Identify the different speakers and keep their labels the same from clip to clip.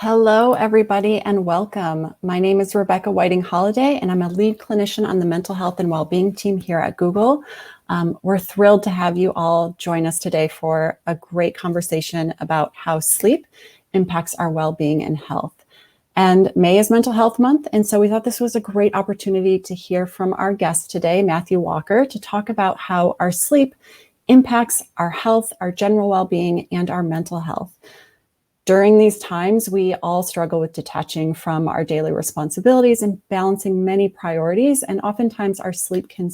Speaker 1: Hello, everybody, and welcome. My name is Rebecca Whiting Holliday, and I'm a lead clinician on the mental health and well-being team here at Google. We're thrilled to have you all join us today for a great conversation about how sleep impacts our well-being and health. And May is Mental Health Month, and so we thought this was a great opportunity to hear from our guest today, Matthew Walker, to talk about how our sleep impacts our health, our general well-being, and our mental health. During these times, we all struggle with detaching from our daily responsibilities and balancing many priorities, and oftentimes our sleep can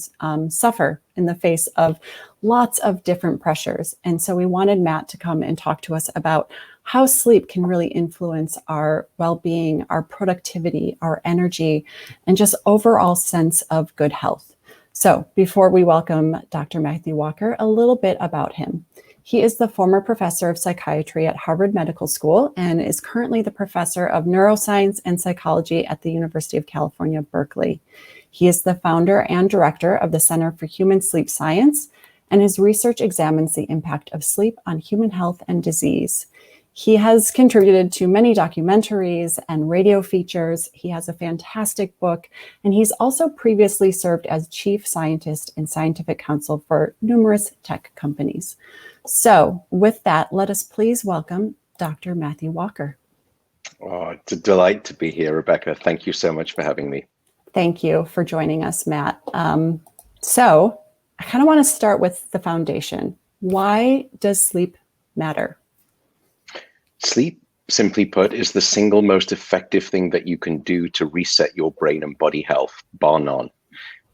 Speaker 1: suffer in the face of lots of different pressures. And so we wanted Matt to come and talk to us about how sleep can really influence our well-being, our productivity, our energy, and just overall sense of good health. So before we welcome Dr. Matthew Walker, a little bit about him. He is the former professor of psychiatry at Harvard Medical School and is currently the professor of neuroscience and psychology at the University of California, Berkeley. He is the founder and director of the Center for Human Sleep Science, and his research examines the impact of sleep on human health and disease. He has contributed to many documentaries and radio features. He has a fantastic book, and he's also previously served as chief scientist and scientific counsel for numerous tech companies. So with that, let us please welcome Dr. Matthew Walker.
Speaker 2: Oh, it's a delight to be here, Rebecca. Thank you so much for having me.
Speaker 1: Thank you for joining us, Matt. So I kind of want to start with the foundation. Why does sleep matter?
Speaker 2: Sleep, simply put, is the single most effective thing that you can do to reset your brain and body health, bar none.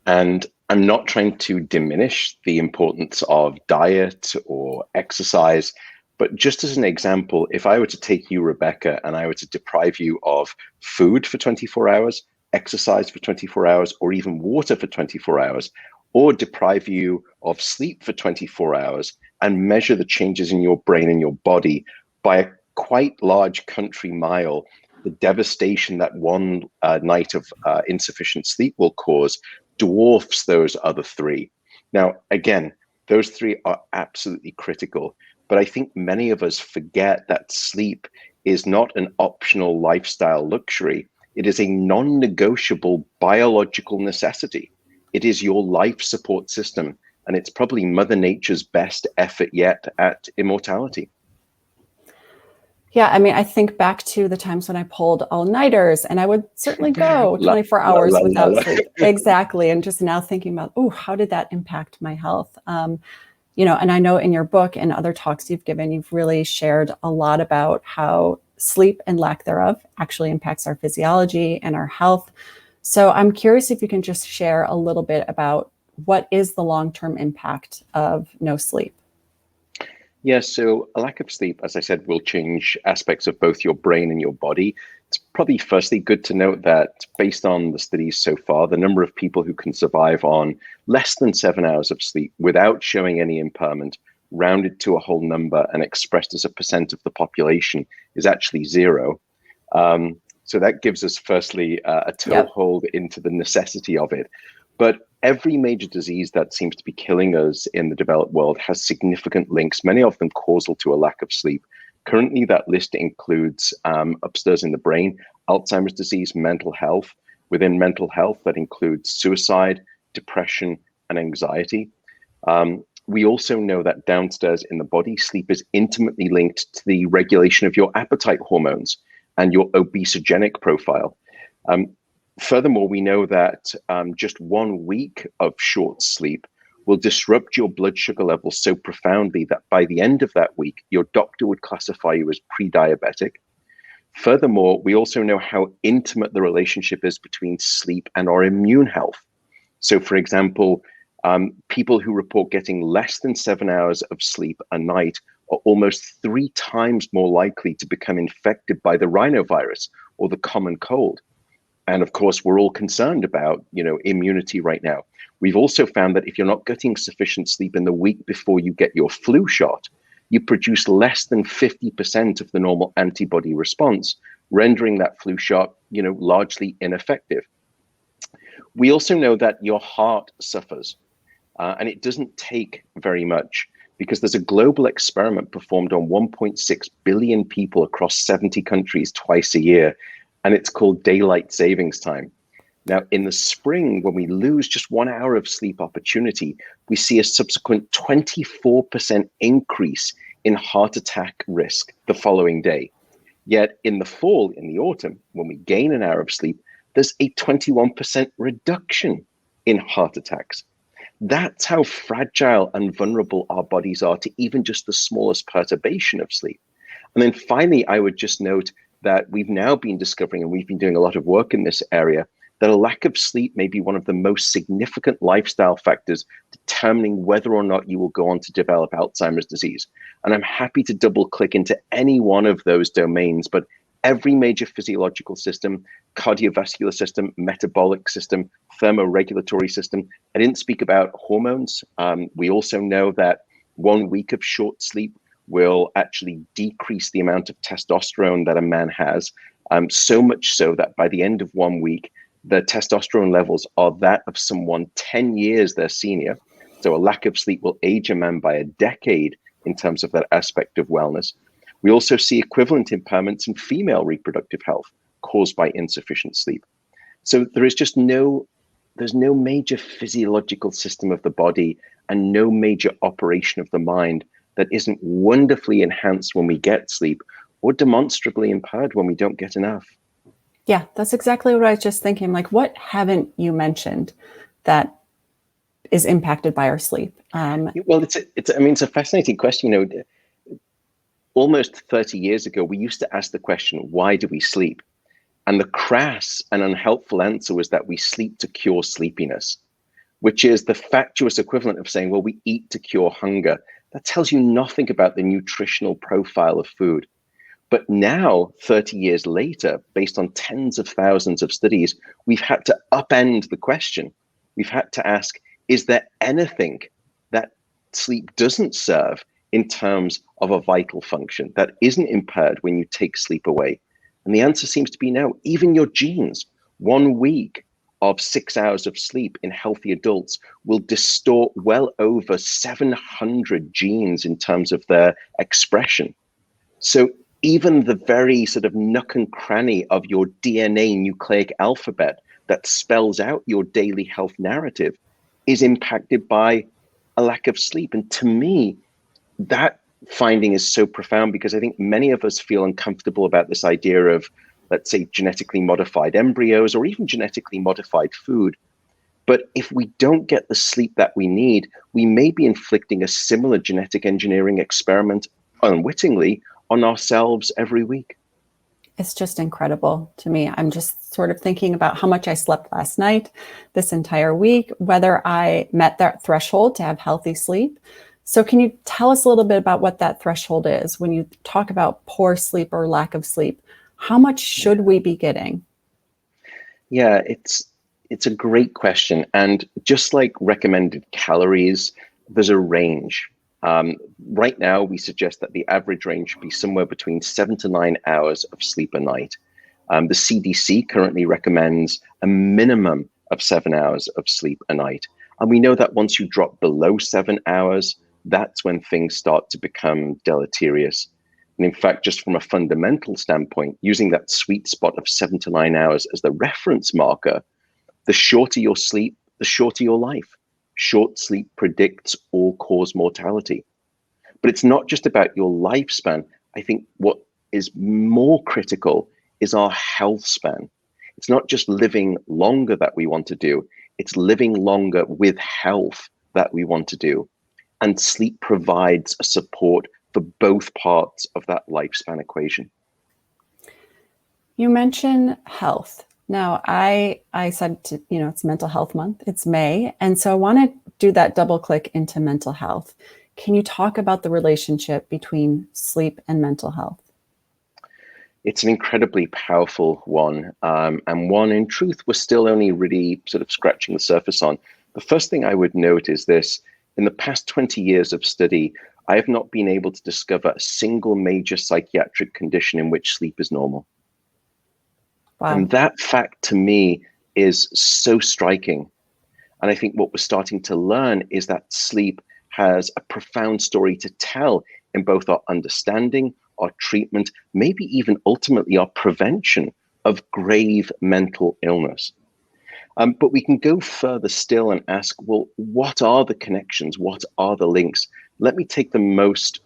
Speaker 2: And I'm not trying to diminish the importance of diet or exercise, but just as an example, if I were to take you, Rebecca, and I were to deprive you of food for 24 hours, exercise for 24 hours, or even water for 24 hours, or deprive you of sleep for 24 hours and measure the changes in your brain and your body by a quite large country mile, the devastation that one night of insufficient sleep will cause dwarfs those other three. Now, again, those three are absolutely critical, but I think many of us forget that sleep is not an optional lifestyle luxury. It is a non-negotiable biological necessity. It is your life support system, and it's probably Mother Nature's best effort yet at immortality.
Speaker 1: Yeah, I mean, I think back to the times when I pulled all-nighters, and I would certainly go 24 hours without sleep. Exactly. And just now thinking about, oh, how did that impact my health? And I know in your book and other talks you've given, you've really shared a lot about how sleep and lack thereof actually impacts our physiology and our health. So I'm curious if you can just share a little bit about what is the long-term impact of no sleep?
Speaker 2: Yeah, so a lack of sleep, as I said, will change aspects of both your brain and your body. It's probably firstly good to note that based on the studies so far, the number of people who can survive on less than 7 hours of sleep without showing any impairment, rounded to a whole number and expressed as a percent of the population, is actually zero. So that gives us firstly a toehold into the necessity of it. But every major disease that seems to be killing us in the developed world has significant links, many of them causal to a lack of sleep. Currently, that list includes upstairs in the brain, Alzheimer's disease, mental health. Within mental health, that includes suicide, depression, and anxiety. We also know that downstairs in the body, sleep is intimately linked to the regulation of your appetite hormones and your obesogenic profile. Furthermore, we know that just 1 week of short sleep will disrupt your blood sugar levels so profoundly that by the end of that week, your doctor would classify you as pre-diabetic. Furthermore, we also know how intimate the relationship is between sleep and our immune health. So, for example, people who report getting less than 7 hours of sleep a night are almost 3 times more likely to become infected by the rhinovirus or the common cold. And of course, we're all concerned about, immunity right now. We've also found that if you're not getting sufficient sleep in the week before you get your flu shot, you produce less than 50% of the normal antibody response, rendering that flu shot, largely ineffective. We also know that your heart suffers, and it doesn't take very much because there's a global experiment performed on 1.6 billion people across 70 countries twice a year, and it's called daylight savings time. Now, in the spring, when we lose just 1 hour of sleep opportunity, we see a subsequent 24% increase in heart attack risk the following day. Yet in the fall, in the autumn, when we gain an hour of sleep, there's a 21% reduction in heart attacks. That's how fragile and vulnerable our bodies are to even just the smallest perturbation of sleep. And then finally, I would just note that we've now been discovering, and we've been doing a lot of work in this area, that a lack of sleep may be one of the most significant lifestyle factors determining whether or not you will go on to develop Alzheimer's disease. And I'm happy to double click into any one of those domains, but every major physiological system, cardiovascular system, metabolic system, thermoregulatory system. I didn't speak about hormones. We also know that 1 week of short sleep will actually decrease the amount of testosterone that a man has, so much so that by the end of 1 week, the testosterone levels are that of someone 10 years their senior. So a lack of sleep will age a man by a decade in terms of that aspect of wellness. We also see equivalent impairments in female reproductive health caused by insufficient sleep. So there's no major physiological system of the body and no major operation of the mind that isn't wonderfully enhanced when we get sleep or demonstrably impaired when we don't get enough.
Speaker 1: Yeah, that's exactly what I was just thinking. Like, what haven't you mentioned that is impacted by our sleep?
Speaker 2: Well, it's a fascinating question. Almost 30 years ago, we used to ask the question, why do we sleep? And the crass and unhelpful answer was that we sleep to cure sleepiness, which is the fatuous equivalent of saying, well, we eat to cure hunger. That tells you nothing about the nutritional profile of food. But now, 30 years later, based on tens of thousands of studies, we've had to upend the question. We've had to ask, is there anything that sleep doesn't serve in terms of a vital function that isn't impaired when you take sleep away? And the answer seems to be no. Even your genes, 1 week of 6 hours of sleep in healthy adults will distort well over 700 genes in terms of their expression. So even the very sort of nook and cranny of your DNA nucleic alphabet that spells out your daily health narrative is impacted by a lack of sleep. And to me, that finding is so profound because I think many of us feel uncomfortable about this idea of, let's say, genetically modified embryos or even genetically modified food. But if we don't get the sleep that we need, we may be inflicting a similar genetic engineering experiment unwittingly on ourselves every week.
Speaker 1: It's just incredible to me. I'm just sort of thinking about how much I slept last night, this entire week, whether I met that threshold to have healthy sleep. So can you tell us a little bit about what that threshold is? When you talk about poor sleep or lack of sleep, how much should we be getting?
Speaker 2: Yeah, it's a great question. And just like recommended calories, there's a range. Right now, we suggest that the average range should be somewhere between 7 to 9 hours of sleep a night. The CDC currently recommends a minimum of 7 hours of sleep a night. And we know that once you drop below 7 hours, that's when things start to become deleterious. And in fact, just from a fundamental standpoint, using that sweet spot of 7 to 9 hours as the reference marker, the shorter your sleep, the shorter your life. Short sleep predicts all-cause mortality. But it's not just about your lifespan. I think what is more critical is our health span. It's not just living longer that we want to do, it's living longer with health that we want to do. And sleep provides a support for both parts of that lifespan equation.
Speaker 1: You mentioned health. Now, I said, it's Mental Health Month. It's May. And so I want to do that double click into mental health. Can you talk about the relationship between sleep and mental health?
Speaker 2: It's an incredibly powerful one, and one, in truth, we're still only really sort of scratching the surface on. The first thing I would note is this. In the past 20 years of study, I have not been able to discover a single major psychiatric condition in which sleep is normal. Wow. And that fact to me is so striking. And I think what we're starting to learn is that sleep has a profound story to tell in both our understanding, our treatment, maybe even ultimately our prevention of grave mental illness. But we can go further still and ask, well, what are the connections? What are the links? Let me take the most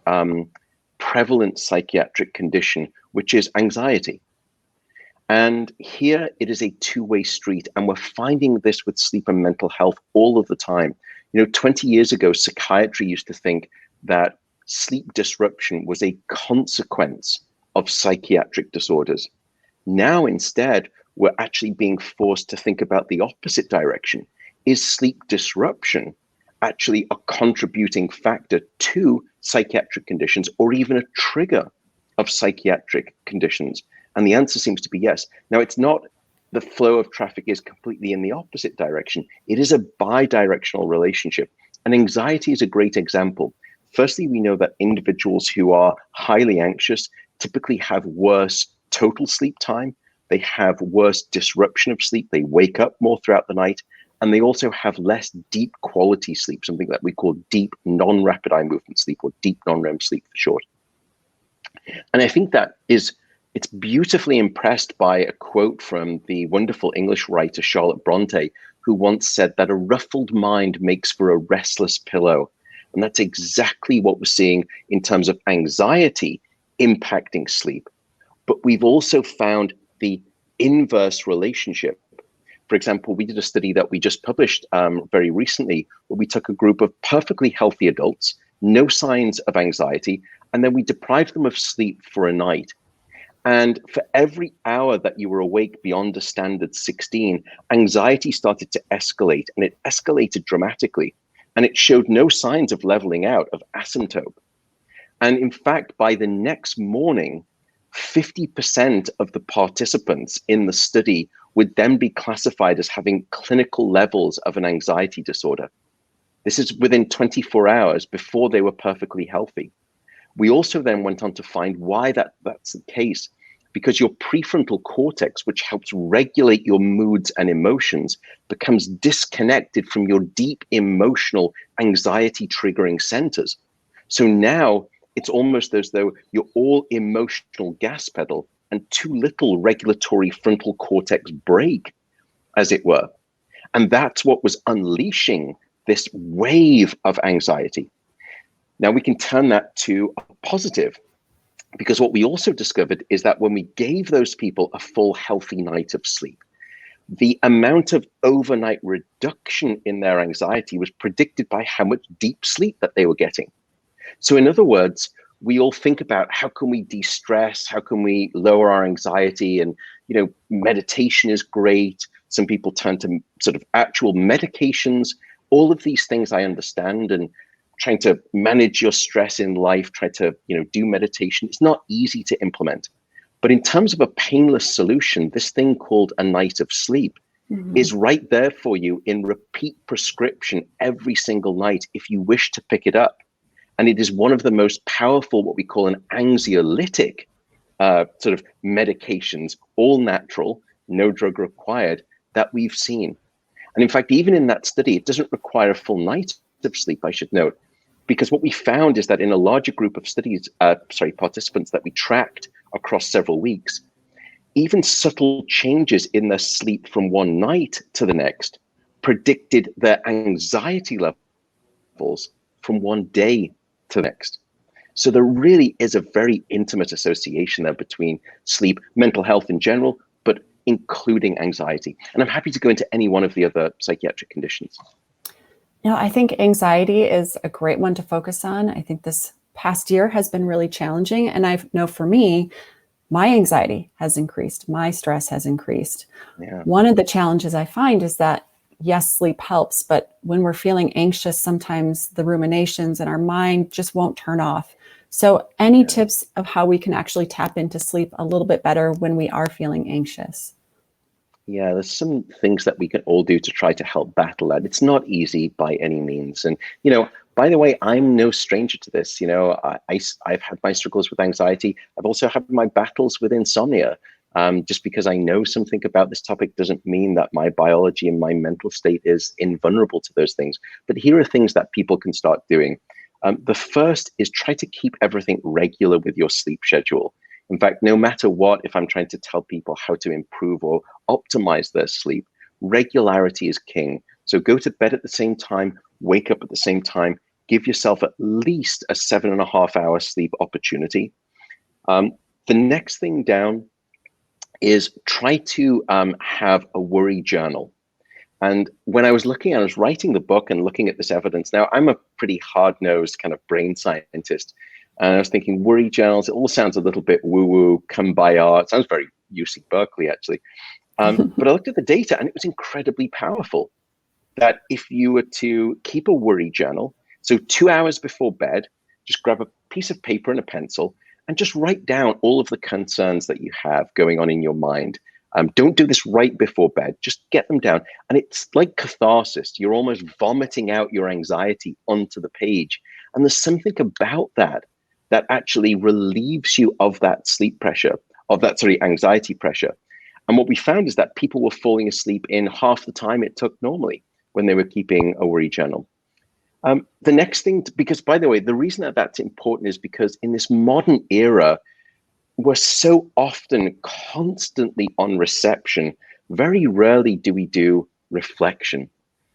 Speaker 2: prevalent psychiatric condition, which is anxiety. And here it is a two-way street, and we're finding this with sleep and mental health all of the time. 20 years ago, psychiatry used to think that sleep disruption was a consequence of psychiatric disorders. Now, instead, we're actually being forced to think about the opposite direction. Is sleep disruption actually a contributing factor to psychiatric conditions, or even a trigger of psychiatric conditions? And the answer seems to be yes. Now, it's not the flow of traffic is completely in the opposite direction. It is a bi-directional relationship. And anxiety is a great example. Firstly, we know that individuals who are highly anxious typically have worse total sleep time. They have worse disruption of sleep. They wake up more throughout the night. And they also have less deep quality sleep, something that we call deep non-rapid eye movement sleep, or deep non-REM sleep for short. And I think it's beautifully impressed by a quote from the wonderful English writer Charlotte Bronte, who once said that a ruffled mind makes for a restless pillow. And that's exactly what we're seeing in terms of anxiety impacting sleep. But we've also found the inverse relationship. For example, we did a study that we just published very recently, where we took a group of perfectly healthy adults, no signs of anxiety, and then we deprived them of sleep for a night. And for every hour that you were awake beyond a standard 16, anxiety started to escalate, and it escalated dramatically. And it showed no signs of leveling out, of asymptote. And in fact, by the next morning, 50% of the participants in the study would then be classified as having clinical levels of an anxiety disorder. This is within 24 hours before they were perfectly healthy. We also then went on to find why that's the case, because your prefrontal cortex, which helps regulate your moods and emotions, becomes disconnected from your deep emotional anxiety triggering centers. So now it's almost as though you're all emotional gas pedal and too little regulatory frontal cortex brake, as it were. And that's what was unleashing this wave of anxiety. Now we can turn that to a positive, because what we also discovered is that when we gave those people a full healthy night of sleep, the amount of overnight reduction in their anxiety was predicted by how much deep sleep that they were getting. So in other words, we all think about how can we de-stress, how can we lower our anxiety, and meditation is great. Some people turn to sort of actual medications. All of these things I understand, and trying to manage your stress in life, try to do meditation. It's not easy to implement. But in terms of a painless solution, this thing called a night of sleep is right there for you in repeat prescription every single night if you wish to pick it up. And it is one of the most powerful, what we call an anxiolytic sort of medications, all natural, no drug required, that we've seen. And in fact, even in that study, it doesn't require a full night of sleep, I should note, because what we found is that in a larger group of participants that we tracked across several weeks, even subtle changes in their sleep from one night to the next predicted their anxiety levels from one day to the next. So there really is a very intimate association there between sleep, mental health in general, but including anxiety. And I'm happy to go into any one of the other psychiatric conditions.
Speaker 1: I think anxiety is a great one to focus on. I think this past year has been really challenging. And I know for me, my anxiety has increased. My stress has increased. Yeah. One of the challenges I find is that, yes, sleep helps, but when we're feeling anxious, sometimes the ruminations in our mind just won't turn off. So any tips of how we can actually tap into sleep a little bit better when we are feeling anxious?
Speaker 2: Yeah, there's some things that we can all do to try to help battle that. It's not easy by any means. And, by the way, I'm no stranger to this. I've had my struggles with anxiety. I've also had my battles with insomnia. Just because I know something about this topic doesn't mean that my biology and my mental state is invulnerable to those things. But here are things that people can start doing. The first is try to keep everything regular with your sleep schedule. In fact, no matter what, if I'm trying to tell people how to improve or optimize their sleep, regularity is king. So go to bed at the same time, wake up at the same time, give yourself at least a 7.5 hour sleep opportunity. The next thing down is try to have a worry journal. And when I was writing the book and looking at this evidence, now I'm a pretty hard-nosed kind of brain scientist. And I was thinking worry journals, it all sounds a little bit woo-woo, kumbaya. It sounds very UC Berkeley, actually. But I looked at the data and it was incredibly powerful that if you were to keep a worry journal, so 2 hours before bed, just grab a piece of paper and a pencil and just write down all of the concerns that you have going on in your mind. Don't do this right before bed, just get them down. And it's like catharsis. You're almost vomiting out your anxiety onto the page. And there's something about that that actually relieves you of that anxiety pressure. And what we found is that people were falling asleep in half the time it took normally when they were keeping a worry journal. The next thing, because by the way, the reason that that's important is because in this modern era, we're so often constantly on reception. Very rarely do we do reflection.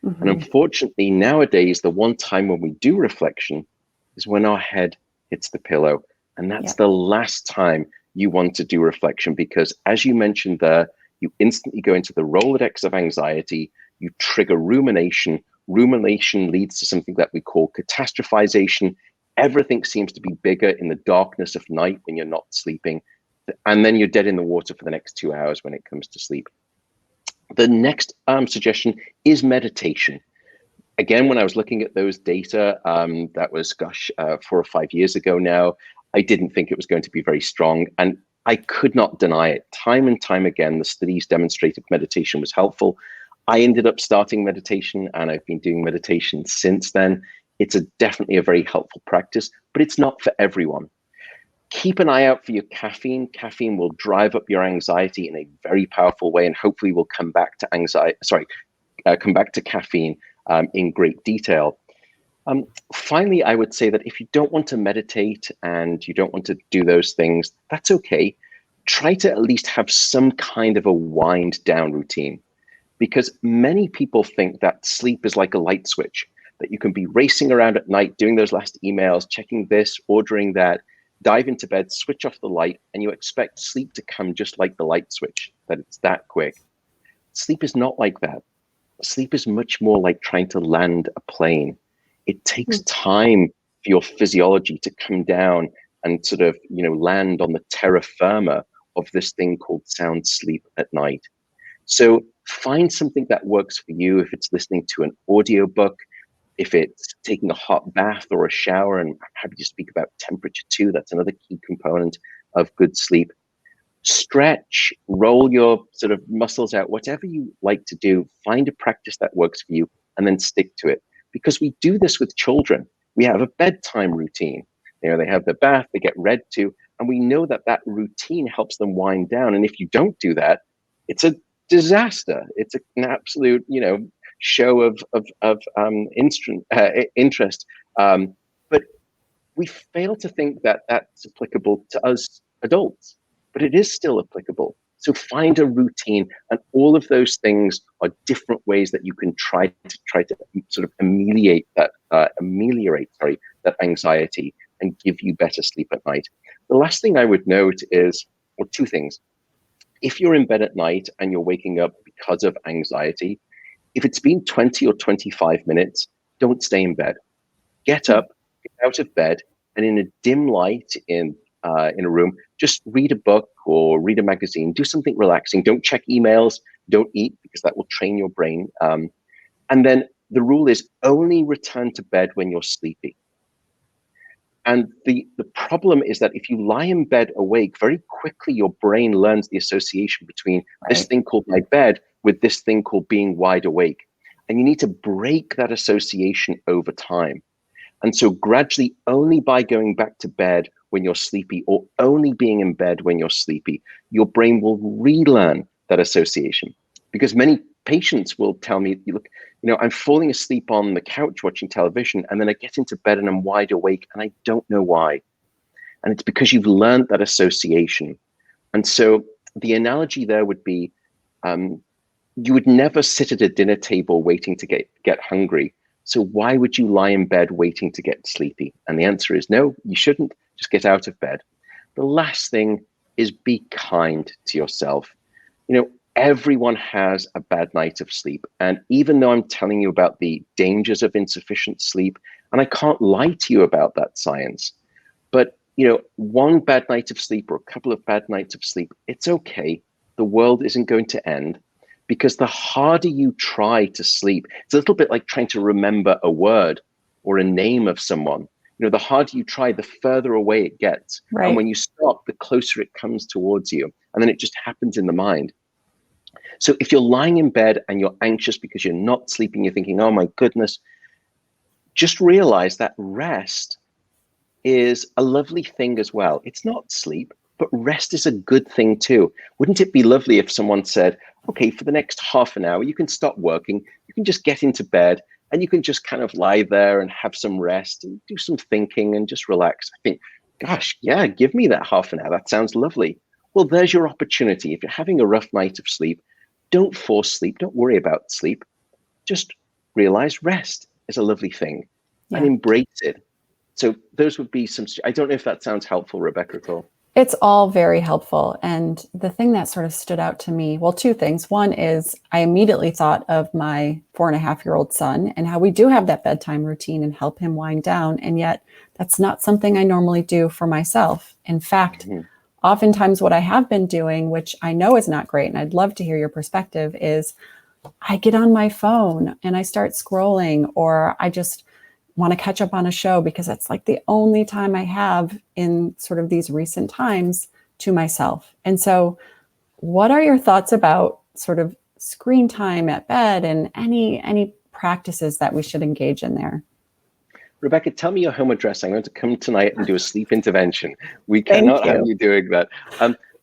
Speaker 2: And unfortunately, nowadays, the one time when we do reflection is when our head hits the pillow. And that's the last time you want to do reflection, because as you mentioned there, you instantly go into the Rolodex of anxiety, you trigger rumination. Rumination leads to something that we call catastrophization. Everything seems to be bigger in the darkness of night when you're not sleeping. And then you're dead in the water for the next 2 hours when it comes to sleep. The next suggestion is meditation. Again, when I was looking at those data, that was, 4 or 5 years ago now, I didn't think it was going to be very strong. And I could not deny it. Time and time again, the studies demonstrated meditation was helpful. I ended up starting meditation and I've been doing meditation since then. It's definitely a very helpful practice, but it's not for everyone. Keep an eye out for your caffeine. Caffeine will drive up your anxiety in a very powerful way, and hopefully we'll come back to caffeine in great detail. Finally, I would say that if you don't want to meditate and you don't want to do those things, that's okay. Try to at least have some kind of a wind down routine, because many people think that sleep is like a light switch, that you can be racing around at night, doing those last emails, checking this, ordering that, dive into bed, switch off the light, and you expect sleep to come just like the light switch, that it's that quick. Sleep is not like that. Sleep is much more like trying to land a plane. It takes time for your physiology to come down and sort of, land on the terra firma of this thing called sound sleep at night. So find something that works for you. If it's listening to an audiobook, if it's taking a hot bath or a shower, and I'm happy to speak about temperature too, that's another key component of good sleep. Stretch, roll your sort of muscles out, whatever you like to do, find a practice that works for you and then stick to it. Because we do this with children. We have a bedtime routine. They have their bath, they get read to, and we know that that routine helps them wind down. And if you don't do that, it's a disaster. It's an absolute, show of interest. But we fail to think that that's applicable to us adults, but it is still applicable. So find a routine, and all of those things are different ways that you can try to sort of ameliorate that anxiety and give you better sleep at night. The last thing I would note is, or two things. If you're in bed at night and you're waking up because of anxiety, if it's been 20 or 25 minutes, don't stay in bed. Get up, get out of bed, and in a dim light in a room, just read a book or read a magazine. Do something relaxing. Don't check emails. Don't eat, because that will train your brain. And then the rule is only return to bed when you're sleepy. And the problem is that if you lie in bed awake, very quickly your brain learns the association between this thing called my bed with this thing called being wide awake. And you need to break that association over time. And so gradually, only by going back to bed when you're sleepy or only being in bed when you're sleepy, your brain will relearn that association. Because many patients will tell me, look, I'm falling asleep on the couch watching television, and then I get into bed and I'm wide awake and I don't know why. And it's because you've learned that association. And so the analogy there would be, you would never sit at a dinner table waiting to get hungry. So why would you lie in bed waiting to get sleepy? And the answer is no, you shouldn't. Just get out of bed. The last thing is be kind to yourself. Everyone has a bad night of sleep. And even though I'm telling you about the dangers of insufficient sleep, and I can't lie to you about that science, but one bad night of sleep or a couple of bad nights of sleep, it's okay. The world isn't going to end, because the harder you try to sleep, it's a little bit like trying to remember a word or a name of someone. The harder you try, the further away it gets.
Speaker 1: Right.
Speaker 2: And when you stop, the closer it comes towards you. And then it just happens in the mind. So if you're lying in bed and you're anxious because you're not sleeping, you're thinking, oh my goodness, just realize that rest is a lovely thing as well. It's not sleep, but rest is a good thing too. Wouldn't it be lovely if someone said, okay, for the next half an hour, you can stop working, you can just get into bed, and you can just kind of lie there and have some rest and do some thinking and just relax. I think, gosh, yeah, give me that half an hour. That sounds lovely. Well, there's your opportunity. If you're having a rough night of sleep, don't force sleep. Don't worry about sleep. Just realize rest is a lovely thing and embrace it. So those would be some, I don't know if that sounds helpful, Rebecca, at all.
Speaker 1: It's all very helpful. And the thing that sort of stood out to me, well, two things. One is I immediately thought of my 4.5-year-old son and how we do have that bedtime routine and help him wind down. And yet that's not something I normally do for myself. In fact, oftentimes what I have been doing, which I know is not great, and I'd love to hear your perspective, is I get on my phone and I start scrolling, or I just want to catch up on a show because that's like the only time I have in sort of these recent times to myself. And so what are your thoughts about sort of screen time at bed and any practices that we should engage in there?
Speaker 2: Rebecca, tell me your home address. I'm going to come tonight and do a sleep intervention. We cannot have you doing that.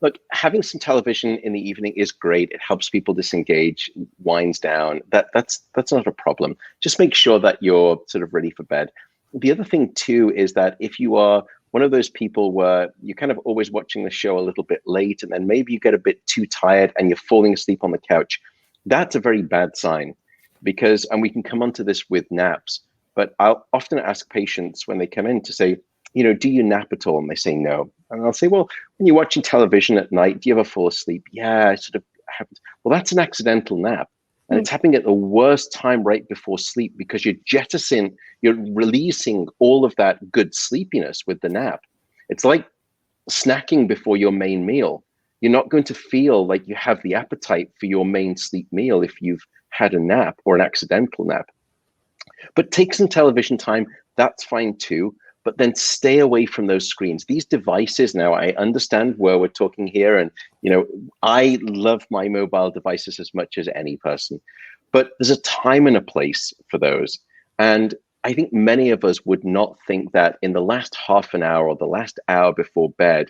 Speaker 2: Look, having some television in the evening is great. It helps people disengage, winds down. That's not a problem. Just make sure that you're sort of ready for bed. The other thing too is that if you are one of those people where you're kind of always watching the show a little bit late, and then maybe you get a bit too tired and you're falling asleep on the couch, that's a very bad sign. Because, and we can come onto this with naps, but I'll often ask patients when they come in to say, do you nap at all? And they say no. And I'll say, well, when you're watching television at night, do you ever fall asleep? Yeah, it sort of happens. Well, that's an accidental nap. And it's happening at the worst time right before sleep, because you're releasing all of that good sleepiness with the nap. It's like snacking before your main meal. You're not going to feel like you have the appetite for your main sleep meal if you've had a nap or an accidental nap. But take some television time, that's fine too. But then stay away from those screens. These devices, now I understand where we're talking here, and I love my mobile devices as much as any person, but there's a time and a place for those. And I think many of us would not think that in the last half an hour or the last hour before bed,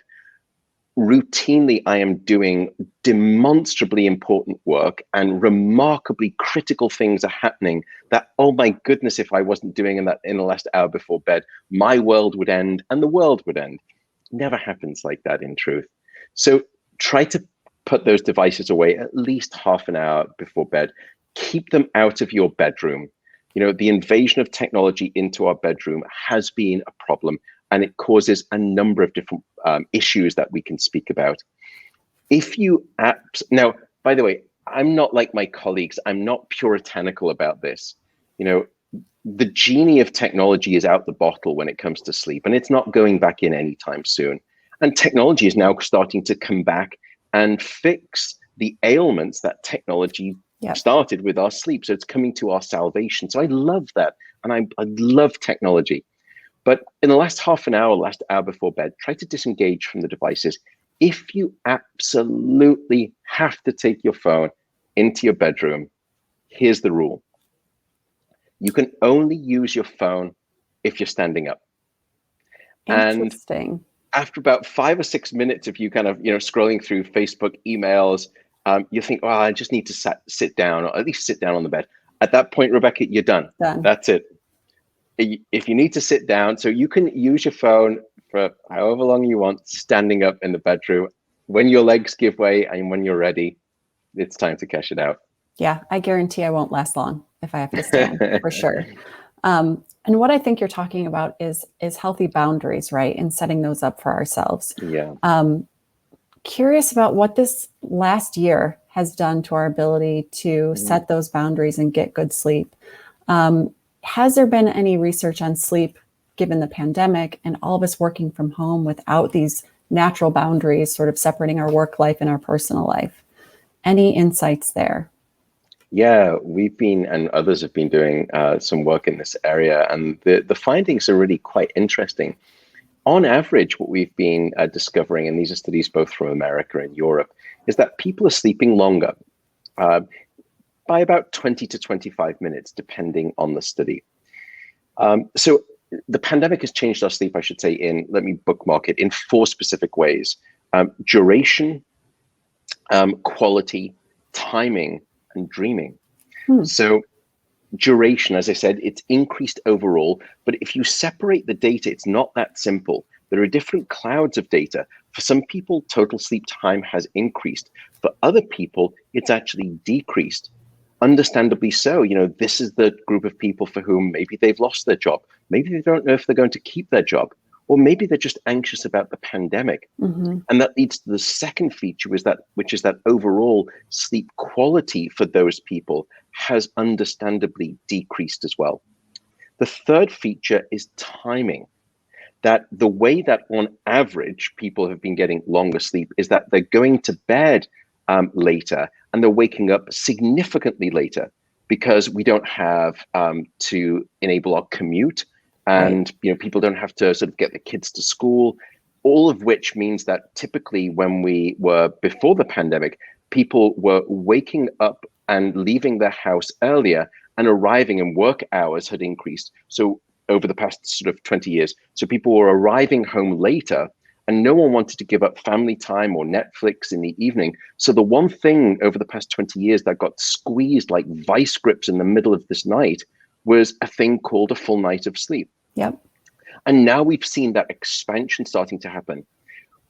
Speaker 2: routinely I am doing demonstrably important work and remarkably critical things are happening that, oh my goodness, if I wasn't doing in the last hour before bed, my world would end and the world would end. Never happens like that in truth. So try to put those devices away at least half an hour before bed. Keep them out of your bedroom. The invasion of technology into our bedroom has been a problem, and it causes a number of different issues that we can speak about. Now, by the way, I'm not like my colleagues. I'm not puritanical about this. The genie of technology is out the bottle when it comes to sleep, and it's not going back in anytime soon. And technology is now starting to come back and fix the ailments that technology started with our sleep. So it's coming to our salvation. So I love that. And I love technology. But in the last half an hour, last hour before bed, try to disengage from the devices. If you absolutely have to take your phone into your bedroom, here's the rule. You can only use your phone if you're standing up.
Speaker 1: Interesting.
Speaker 2: after about 5 or 6 minutes of you kind of, scrolling through Facebook emails, you think, oh, I just need to sit down, or at least sit down on the bed. At that point, Rebecca, you're done.
Speaker 1: Done.
Speaker 2: That's it. If you need to sit down, so you can use your phone for however long you want, standing up in the bedroom. When your legs give way and when you're ready, it's time to cash it out.
Speaker 1: Yeah, I guarantee I won't last long if I have to stand, for sure. And what I think you're talking about is healthy boundaries, right? And setting those up for ourselves.
Speaker 2: Yeah.
Speaker 1: Curious about what this last year has done to our ability to set those boundaries and get good sleep. Has there been any research on sleep given the pandemic and all of us working from home without these natural boundaries, sort of separating our work life and our personal life? Any insights there?
Speaker 2: Yeah, we've been, and others have been doing some work in this area, and the findings are really quite interesting. On average, what we've been discovering, and these are studies both from America and Europe, is that people are sleeping longer by about 20 to 25 minutes, depending on the study. So the pandemic has changed our sleep, I should say, let me bookmark it, in 4 specific ways: duration, quality, timing, and dreaming. So duration, as I said, it's increased overall, but if you separate the data, it's not that simple. There are different clouds of data. For some people, total sleep time has increased. For other people, it's actually decreased. Understandably so. This is the group of people for whom maybe they've lost their job. Maybe they don't know if they're going to keep their job, or maybe they're just anxious about the pandemic. And that leads to the second feature, which is that overall sleep quality for those people has understandably decreased as well. The third feature is timing. That the way that on average people have been getting longer sleep is that they're going to bed later and they're waking up significantly later, because we don't have to enable our commute, and people don't have to sort of get the kids to school, all of which means that typically when we were before the pandemic, people were waking up and leaving their house earlier, and arriving, and work hours had increased. So over the past sort of 20 years, so people were arriving home later, and no one wanted to give up family time or Netflix in the evening. So the one thing over the past 20 years that got squeezed like vice grips in the middle of this night was a thing called a full night of sleep.
Speaker 1: Yep.
Speaker 2: And now we've seen that expansion starting to happen.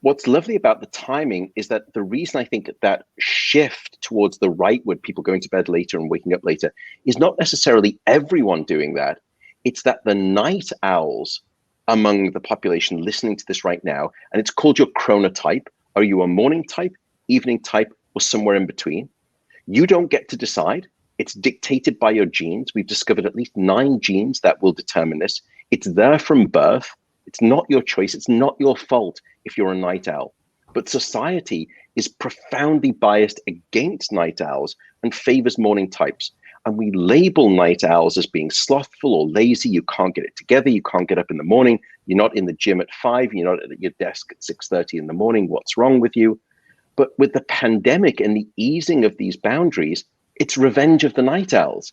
Speaker 2: What's lovely about the timing is that the reason I think that shift towards the rightward, people going to bed later and waking up later, is not necessarily everyone doing that. It's that the night owls among the population listening to this right now, and it's called your chronotype. Are you a morning type, evening type, or somewhere in between? You don't get to decide. It's dictated by your genes. We've discovered at least 9 genes that will determine this. It's there from birth. It's not your choice. It's not your fault if you're a night owl. But society is profoundly biased against night owls and favors morning types. And we label night owls as being slothful or lazy. You can't get it together. You can't get up in the morning. You're not in the gym at 5. You're not at your desk at 6:30 in the morning. What's wrong with you? But with the pandemic and the easing of these boundaries, it's revenge of the night owls.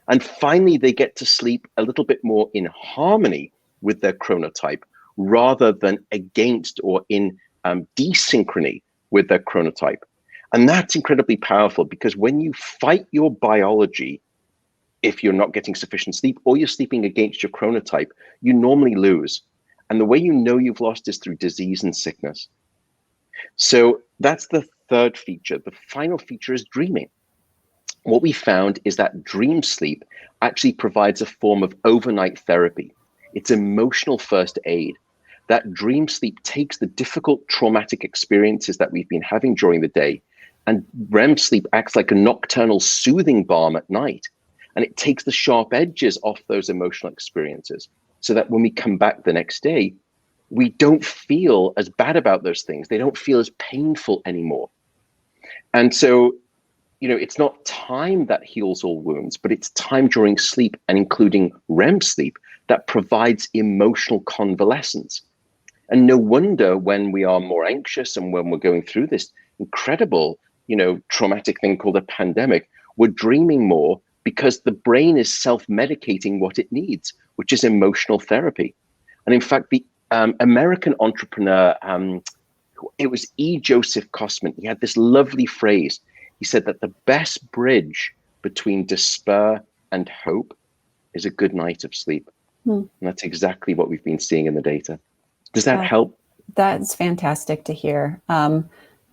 Speaker 2: And finally, they get to sleep a little bit more in harmony with their chronotype, rather than against or in desynchrony with their chronotype. And that's incredibly powerful, because when you fight your biology, if you're not getting sufficient sleep or you're sleeping against your chronotype, you normally lose. And the way you know you've lost is through disease and sickness. So that's the third feature. The final feature is dreaming. What we found is that dream sleep actually provides a form of overnight therapy. It's emotional first aid. That dream sleep takes the difficult traumatic experiences that we've been having during the day, and REM sleep acts like a nocturnal soothing balm at night. And it takes the sharp edges off those emotional experiences, so that when we come back the next day, we don't feel as bad about those things. They don't feel as painful anymore. And so, it's not time that heals all wounds, but it's time during sleep, and including REM sleep, that provides emotional convalescence. And no wonder when we are more anxious and when we're going through this incredible, traumatic thing called a pandemic, we're dreaming more, because the brain is self-medicating what it needs, which is emotional therapy. And in fact, the American entrepreneur, it was E. Joseph Kosman. He had this lovely phrase. He said that the best bridge between despair and hope is a good night of sleep. And that's exactly what we've been seeing in the data. Does that help?
Speaker 1: That's fantastic to hear. And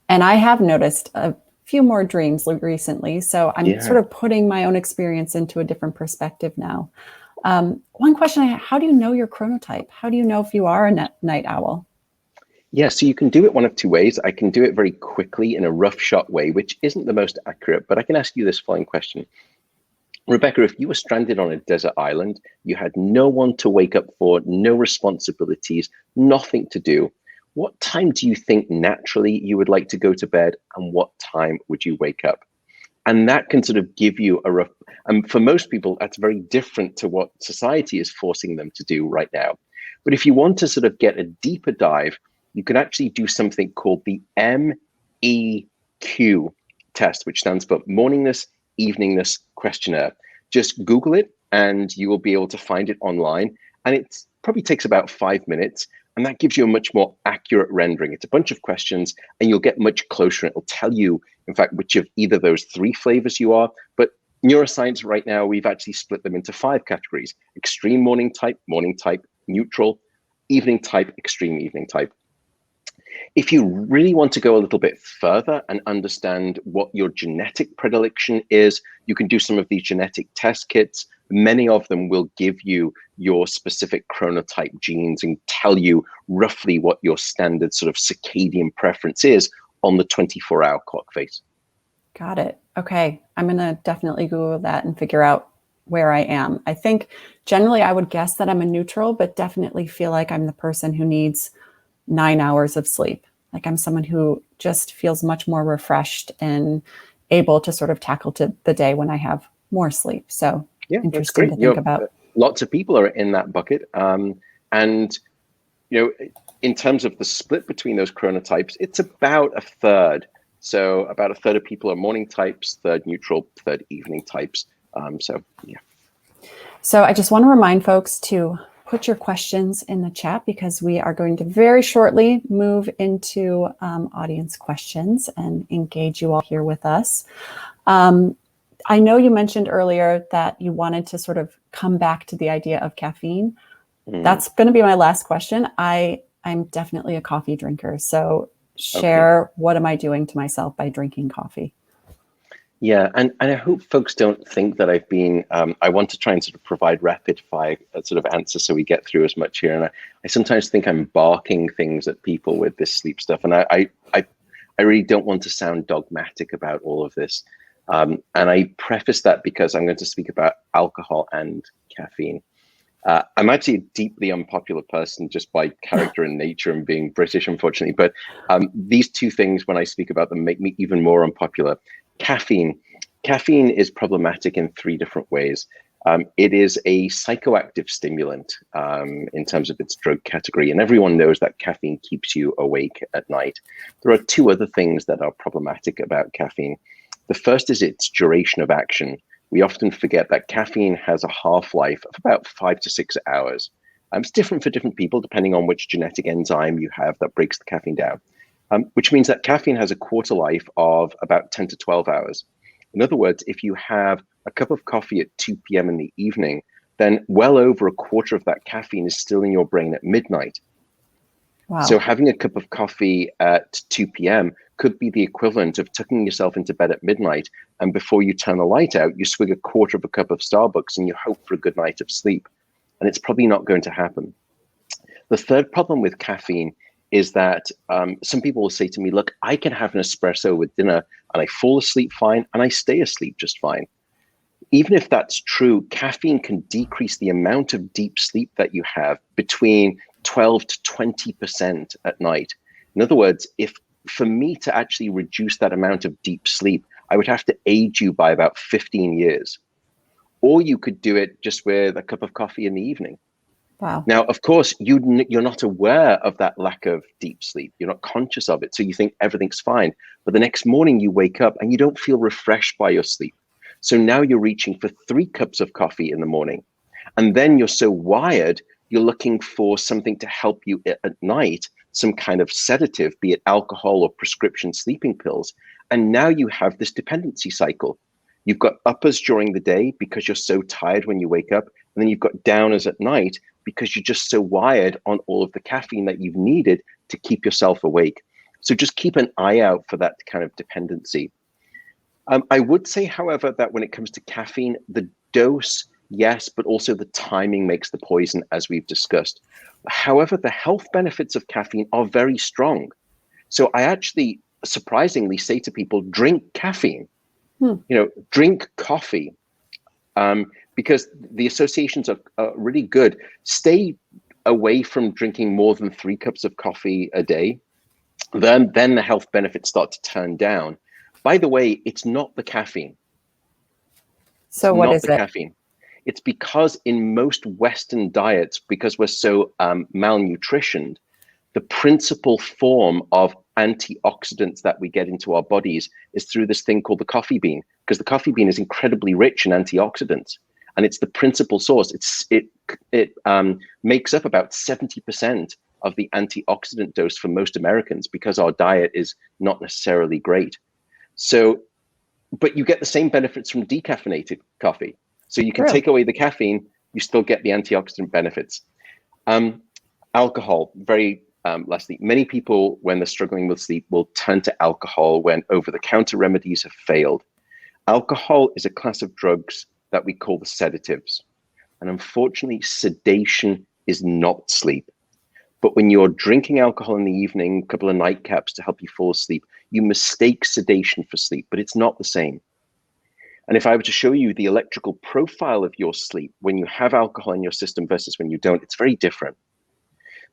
Speaker 1: I have noticed a few more dreams recently. So I'm sort of putting my own experience into a different perspective now. One question, how do you know your chronotype? How do you know if you are a night owl?
Speaker 2: Yeah, so you can do it one of two ways. I can do it very quickly in a rough shot way, which isn't the most accurate, but I can ask you this following question. Rebecca, if you were stranded on a desert island, you had no one to wake up for, no responsibilities, nothing to do, what time do you think naturally you would like to go to bed, and what time would you wake up? And that can sort of give you a rough, and for most people, that's very different to what society is forcing them to do right now. But if you want to sort of get a deeper dive, you can actually do something called the MEQ test, which stands for Morningness, Eveningness Questionnaire. Just Google it and you will be able to find it online. And it probably takes about 5 minutes. And that gives you a much more accurate rendering. It's a bunch of questions and you'll get much closer. It will tell you, in fact, which of either those three flavors you are. But neuroscience right now, we've actually split them into 5 categories: extreme morning type, neutral, evening type, extreme evening type. If you really want to go a little bit further and understand what your genetic predilection is, you can do some of these genetic test kits. Many of them will give you your specific chronotype genes and tell you roughly what your standard sort of circadian preference is on the 24-hour clock face.
Speaker 1: Got it. Okay. I'm going to definitely Google that and figure out where I am. I think generally I would guess that I'm a neutral, but definitely feel like I'm the person who needs 9 hours of sleep. Like I'm someone who just feels much more refreshed and able to sort of tackle the day when I have more sleep. So
Speaker 2: yeah,
Speaker 1: interesting to think about.
Speaker 2: Lots of people are in that bucket. And, you know, in terms of the split between those chronotypes, it's about a third. So about a third of people are morning types, third neutral, third evening types. So, yeah.
Speaker 1: So I just want to remind folks to put your questions in the chat because we are going to very shortly move into audience questions and engage you all here with us. I know you mentioned earlier that you wanted to sort of come back to the idea of caffeine. That's going to be my last question. I'm definitely a coffee drinker. So share, what am I doing to myself by drinking coffee?
Speaker 2: Yeah, and I hope folks don't think that I've been, I want to try and sort of provide rapid fire sort of answers so we get through as much here. And I sometimes think I'm barking things at people with this sleep stuff. And I really don't want to sound dogmatic about all of this. And I preface that because I'm going to speak about alcohol and caffeine. I'm actually a deeply unpopular person just by character and nature and being British, unfortunately. But these two things, when I speak about them, make me even more unpopular. Caffeine is problematic in 3 different ways. It is a psychoactive stimulant in terms of its drug category, and everyone knows that caffeine keeps you awake at night. There are 2 other things that are problematic about caffeine. The first is its duration of action. We often forget that caffeine has a half-life of about 5 to 6 hours. It's different for different people depending on which genetic enzyme you have that breaks the caffeine down. Which means that caffeine has a quarter life of about 10 to 12 hours. In other words, if you have a cup of coffee at 2 p.m. in the evening, then well over a quarter of that caffeine is still in your brain at midnight. Wow. So having a cup of coffee at 2 p.m. could be the equivalent of tucking yourself into bed at midnight, and before you turn the light out, you swig a quarter of a cup of Starbucks and you hope for a good night of sleep. And it's probably not going to happen. The third problem with caffeine is that some people will say to me, look, I can have an espresso with dinner and I fall asleep fine and I stay asleep just fine. Even if that's true, caffeine can decrease the amount of deep sleep that you have between 12 to 20% at night. In other words, if for me to actually reduce that amount of deep sleep, I would have to age you by about 15 years. Or you could do it just with a cup of coffee in the evening.
Speaker 1: Wow.
Speaker 2: Now, of course, you're not aware of that lack of deep sleep. You're not conscious of it. So you think everything's fine. But the next morning you wake up and you don't feel refreshed by your sleep. So now you're reaching for 3 cups of coffee in the morning. And then you're so wired, you're looking for something to help you at night, some kind of sedative, be it alcohol or prescription sleeping pills. And now you have this dependency cycle. You've got uppers during the day because you're so tired when you wake up, and then you've got downers at night because you're just so wired on all of the caffeine that you've needed to keep yourself awake. So just keep an eye out for that kind of dependency. I would say, however, that when it comes to caffeine, the dose, yes, but also the timing makes the poison, as we've discussed. However, the health benefits of caffeine are very strong. So I actually surprisingly say to people, drink caffeine, drink coffee, because the associations are really good. Stay away from drinking more than 3 cups of coffee a day. Then the health benefits start to turn down. By the way, it's not the caffeine.
Speaker 1: So what is it?
Speaker 2: Caffeine. It's because in most Western diets, because we're so malnutritioned, the principal form of antioxidants that we get into our bodies is through this thing called the coffee bean, because the coffee bean is incredibly rich in antioxidants, and it's the principal source. It makes up about 70% of the antioxidant dose for most Americans, because our diet is not necessarily great. So, but you get the same benefits from decaffeinated coffee. So you can take away the caffeine, you still get the antioxidant benefits. Alcohol, very lastly, many people, when they're struggling with sleep, will turn to alcohol when over-the-counter remedies have failed. Alcohol is a class of drugs that we call the sedatives. And unfortunately, sedation is not sleep. But when you're drinking alcohol in the evening, a couple of nightcaps to help you fall asleep, you mistake sedation for sleep, but it's not the same. And if I were to show you the electrical profile of your sleep when you have alcohol in your system versus when you don't, it's very different.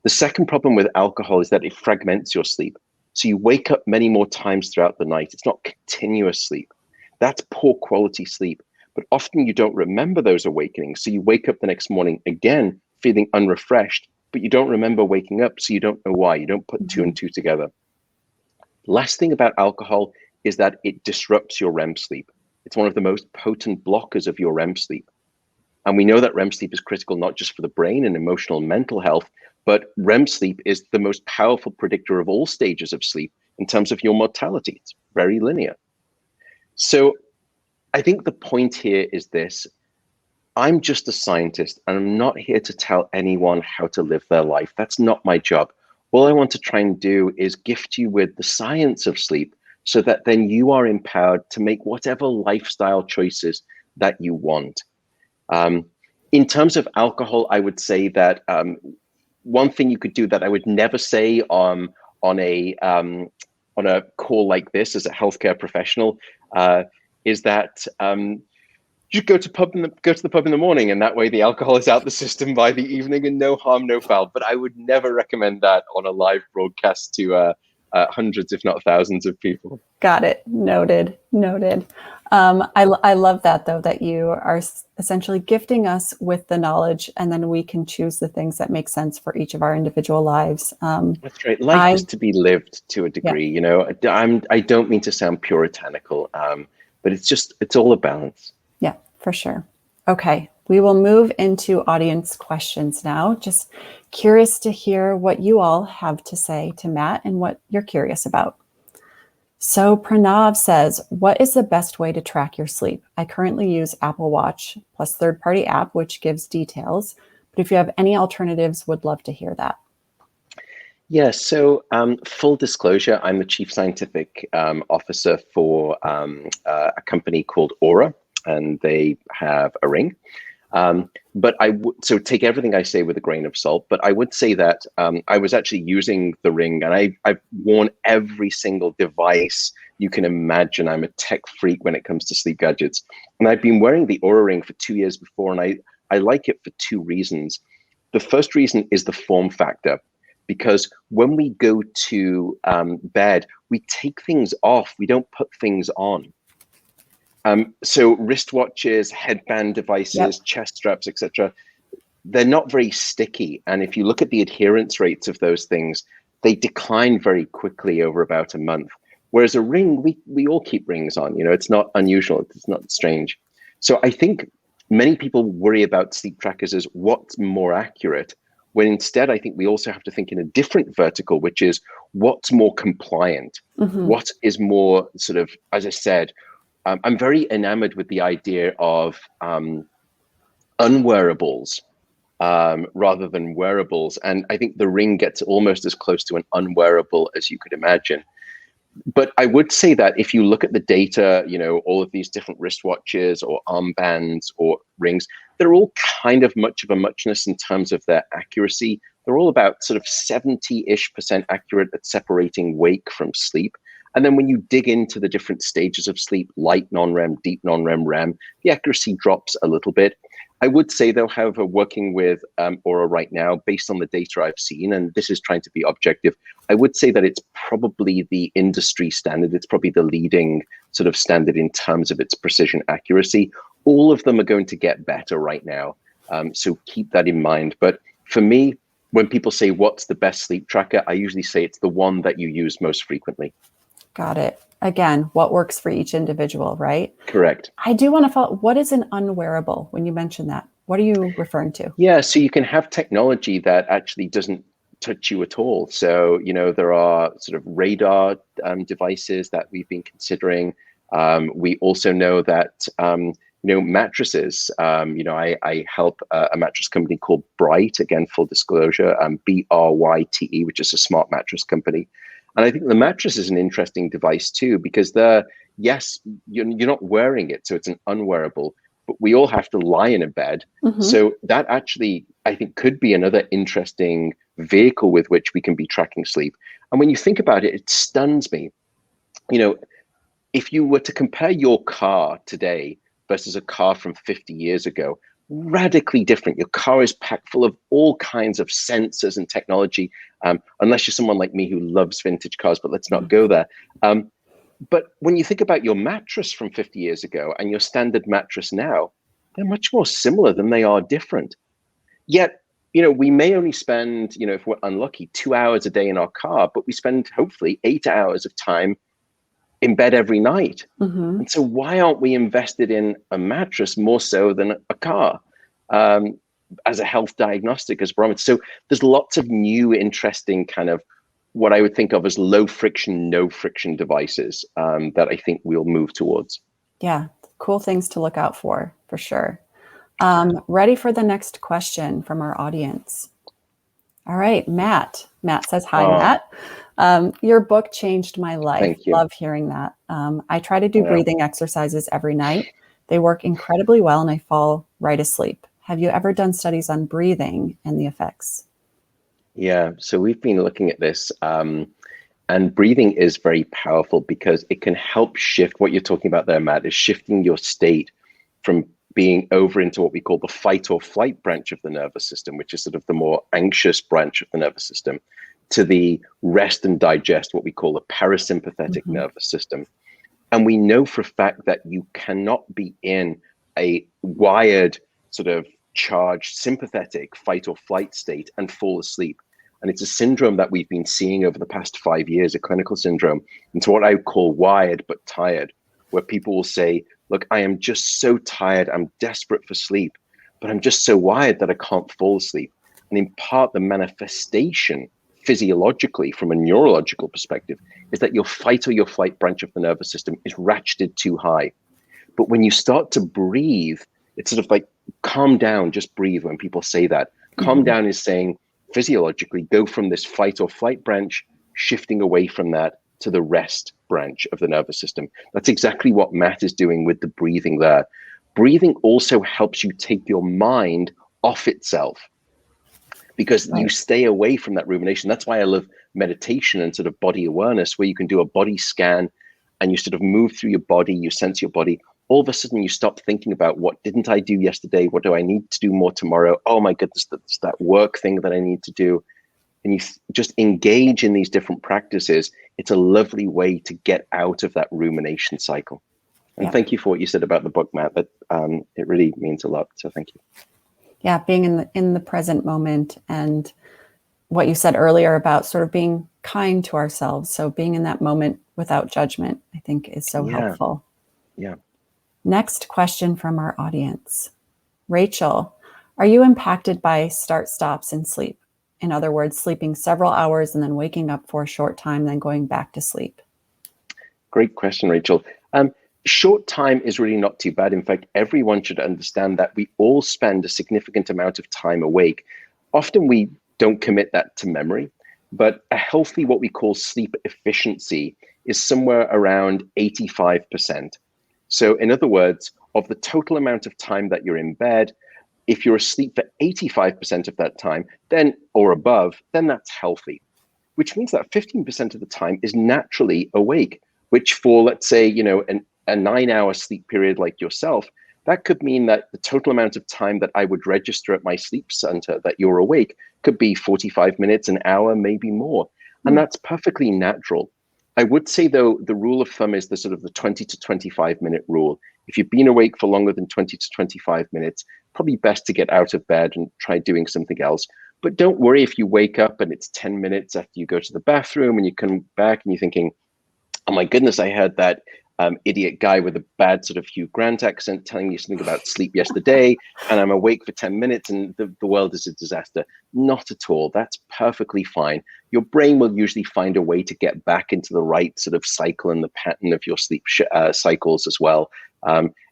Speaker 2: The second problem with alcohol is that it fragments your sleep. So you wake up many more times throughout the night. It's not continuous sleep. That's poor quality sleep. But often you don't remember those awakenings. So you wake up the next morning again feeling unrefreshed, but you don't remember waking up, so you don't know why. You don't put two and two together. Last thing about alcohol is that it disrupts your REM sleep. It's one of the most potent blockers of your REM sleep. And we know that REM sleep is critical not just for the brain and emotional and mental health, but REM sleep is the most powerful predictor of all stages of sleep in terms of your mortality. It's very linear. So I think the point here is this. I'm just a scientist, and I'm not here to tell anyone how to live their life. That's not my job. All I want to try and do is gift you with the science of sleep so that then you are empowered to make whatever lifestyle choices that you want. In terms of alcohol, I would say that one thing you could do that I would never say on a call like this as a healthcare professional is that you go to the pub in the morning, and that way the alcohol is out the system by the evening, and no harm, no foul. But I would never recommend that on a live broadcast to hundreds, if not thousands, of people.
Speaker 1: Got it. Noted. I love that, though, that you are essentially gifting us with the knowledge, and then we can choose the things that make sense for each of our individual lives.
Speaker 2: That's right. Life is to be lived to a degree. Yeah. You know, I don't mean to sound puritanical, but it's all a balance.
Speaker 1: Yeah, for sure. Okay, we will move into audience questions now. Just curious to hear what you all have to say to Matt and what you're curious about. So Pranav says, what is the best way to track your sleep? I currently use Apple Watch plus third-party app, which gives details. But if you have any alternatives, would love to hear that.
Speaker 2: Yeah, so full disclosure, I'm the chief scientific officer for a company called Oura, and they have a ring. But so take everything I say with a grain of salt, but I would say that I was actually using the ring, and I've worn every single device you can imagine. I'm a tech freak when it comes to sleep gadgets. And I've been wearing the Oura ring for 2 years before, and I like it for 2 reasons. The first reason is the form factor, because when we go to bed, we take things off. We don't put things on. So wristwatches, headband devices, chest straps, etc., they're not very sticky. And if you look at the adherence rates of those things, they decline very quickly over about a month. Whereas a ring, we all keep rings on. You know, it's not unusual. It's not strange. So I think many people worry about sleep trackers as what's more accurate. when instead I think we also have to think in a different vertical, which is what's more compliant, what is more sort of, as I said, I'm very enamored with the idea of unwearables rather than wearables. And I think the Ring gets almost as close to an unwearable as you could imagine. But I would say that if you look at the data, all of these different wristwatches or armbands or rings, they're all kind of much of a muchness in terms of their accuracy. They're all about sort of 70-ish% accurate at separating wake from sleep. And then when you dig into the different stages of sleep, light non-REM, deep non-REM, REM, the accuracy drops a little bit. I would say, though, however, working with Aura right now, based on the data I've seen, and this is trying to be objective, I would say that it's probably the industry standard. It's probably the leading sort of standard in terms of its precision accuracy. All of them are going to get better right now. So keep that in mind. But for me, when people say, what's the best sleep tracker? I usually say it's the one that you use most frequently.
Speaker 1: Got it. Again, what works for each individual, right?
Speaker 2: Correct.
Speaker 1: I do want to follow. What is an unwearable when you mention that? What are you referring to?
Speaker 2: Yeah, so you can have technology that actually doesn't touch you at all. So, there are sort of radar devices that we've been considering. We also know that, mattresses, I help a mattress company called Bright, again, full disclosure, Bryte, which is a smart mattress company. And I think the mattress is an interesting device too, because yes, you're not wearing it, so it's an unwearable, but we all have to lie in a bed. So that actually, I think, could be another interesting vehicle with which we can be tracking sleep. And when you think about it, it stuns me. If you were to compare your car today versus a car from 50 years ago, radically different. Your car is packed full of all kinds of sensors and technology, unless you're someone like me who loves vintage cars, but let's not go there. But when you think about your mattress from 50 years ago and your standard mattress now, they're much more similar than they are different. Yet, we may only spend, if we're unlucky, 2 hours a day in our car, but we spend hopefully 8 hours of time in bed every night. And so why aren't we invested in a mattress more so than a car as a health diagnostic, as barometer? So there's lots of new, interesting kind of what I would think of as low friction, no friction devices that I think we'll move towards.
Speaker 1: Yeah, cool things to look out for sure. Ready for the next question from our audience. All right, Matt. Matt says, hi, Matt. Your book changed my life.
Speaker 2: Thank you.
Speaker 1: Love hearing that. I try to do breathing exercises every night. They work incredibly well and I fall right asleep. Have you ever done studies on breathing and the effects?
Speaker 2: Yeah, so we've been looking at this and breathing is very powerful because it can help shift what you're talking about there, Matt, is shifting your state from being over into what we call the fight or flight branch of the nervous system, which is sort of the more anxious branch of the nervous system, to the rest and digest, what we call the parasympathetic nervous system. And we know for a fact that you cannot be in a wired sort of charged sympathetic fight or flight state and fall asleep. And it's a syndrome that we've been seeing over the past 5 years, a clinical syndrome. It's what I would call wired but tired, where people will say, look, I am just so tired, I'm desperate for sleep, but I'm just so wired that I can't fall asleep. And in part, the manifestation physiologically from a neurological perspective is that your fight or your flight branch of the nervous system is ratcheted too high. But when you start to breathe, it's sort of like calm down, just breathe. When people say that, calm down is saying physiologically go from this fight or flight branch, shifting away from that to the rest branch of the nervous system. That's exactly what Matt is doing with the breathing there. Breathing also helps you take your mind off itself because you stay away from that rumination. That's why I love meditation and sort of body awareness, where you can do a body scan and you sort of move through your body, you sense your body. All of a sudden you stop thinking about what didn't I do yesterday? What do I need to do more tomorrow? Oh my goodness, that's that work thing that I need to do. And you just engage in these different practices. It's a lovely way to get out of that rumination cycle. And thank you for what you said about the book, Matt. That it really means a lot. So thank you.
Speaker 1: Yeah, being in the present moment, and what you said earlier about sort of being kind to ourselves. So being in that moment without judgment, I think is so helpful.
Speaker 2: Yeah.
Speaker 1: Next question from our audience. Rachel, are you impacted by start stops in sleep? In other words, sleeping several hours and then waking up for a short time, then going back to sleep?
Speaker 2: Great question, Rachel. Short time is really not too bad. In fact, everyone should understand that we all spend a significant amount of time awake. Often we don't commit that to memory, but a healthy, what we call sleep efficiency, is somewhere around 85%. So in other words, of the total amount of time that you're in bed, if you're asleep for 85% of that time, then or above, then that's healthy, which means that 15% of the time is naturally awake, which for, let's say, a 9-hour sleep period like yourself, that could mean that the total amount of time that I would register at my sleep center that you're awake could be 45 minutes, an hour, maybe more. And that's perfectly natural. I would say, though, the rule of thumb is the sort of the 20 to 25 minute rule. If you've been awake for longer than 20 to 25 minutes, probably best to get out of bed and try doing something else. But don't worry if you wake up and it's 10 minutes after you go to the bathroom and you come back and you're thinking, oh my goodness, I heard that idiot guy with a bad sort of Hugh Grant accent telling me something about sleep yesterday, and I'm awake for 10 minutes and the world is a disaster. Not at all. That's perfectly fine. Your brain will usually find a way to get back into the right sort of cycle and the pattern of your sleep cycles as well.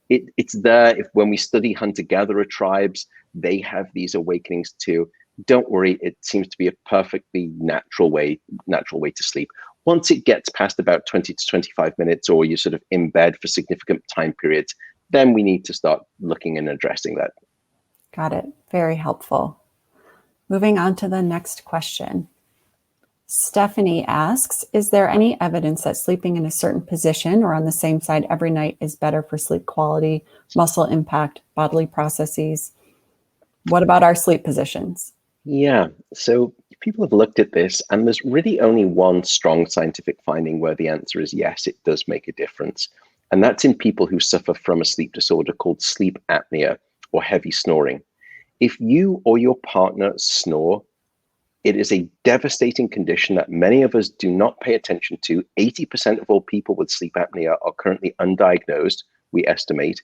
Speaker 2: It's there. When we study hunter-gatherer tribes, they have these awakenings too. Don't worry, it seems to be a perfectly natural way to sleep. Once it gets past about 20 to 25 minutes, or you're sort of in bed for significant time periods, then we need to start looking and addressing that.
Speaker 1: Got it. Very helpful. Moving on to the next question. Stephanie asks, is there any evidence that sleeping in a certain position or on the same side every night is better for sleep quality, muscle impact, bodily processes? What about our sleep positions?
Speaker 2: Yeah, so people have looked at this, and there's really only one strong scientific finding where the answer is yes, it does make a difference. And that's in people who suffer from a sleep disorder called sleep apnea or heavy snoring. If you or your partner snore, it is a devastating condition that many of us do not pay attention to. 80% of all people with sleep apnea are currently undiagnosed, we estimate.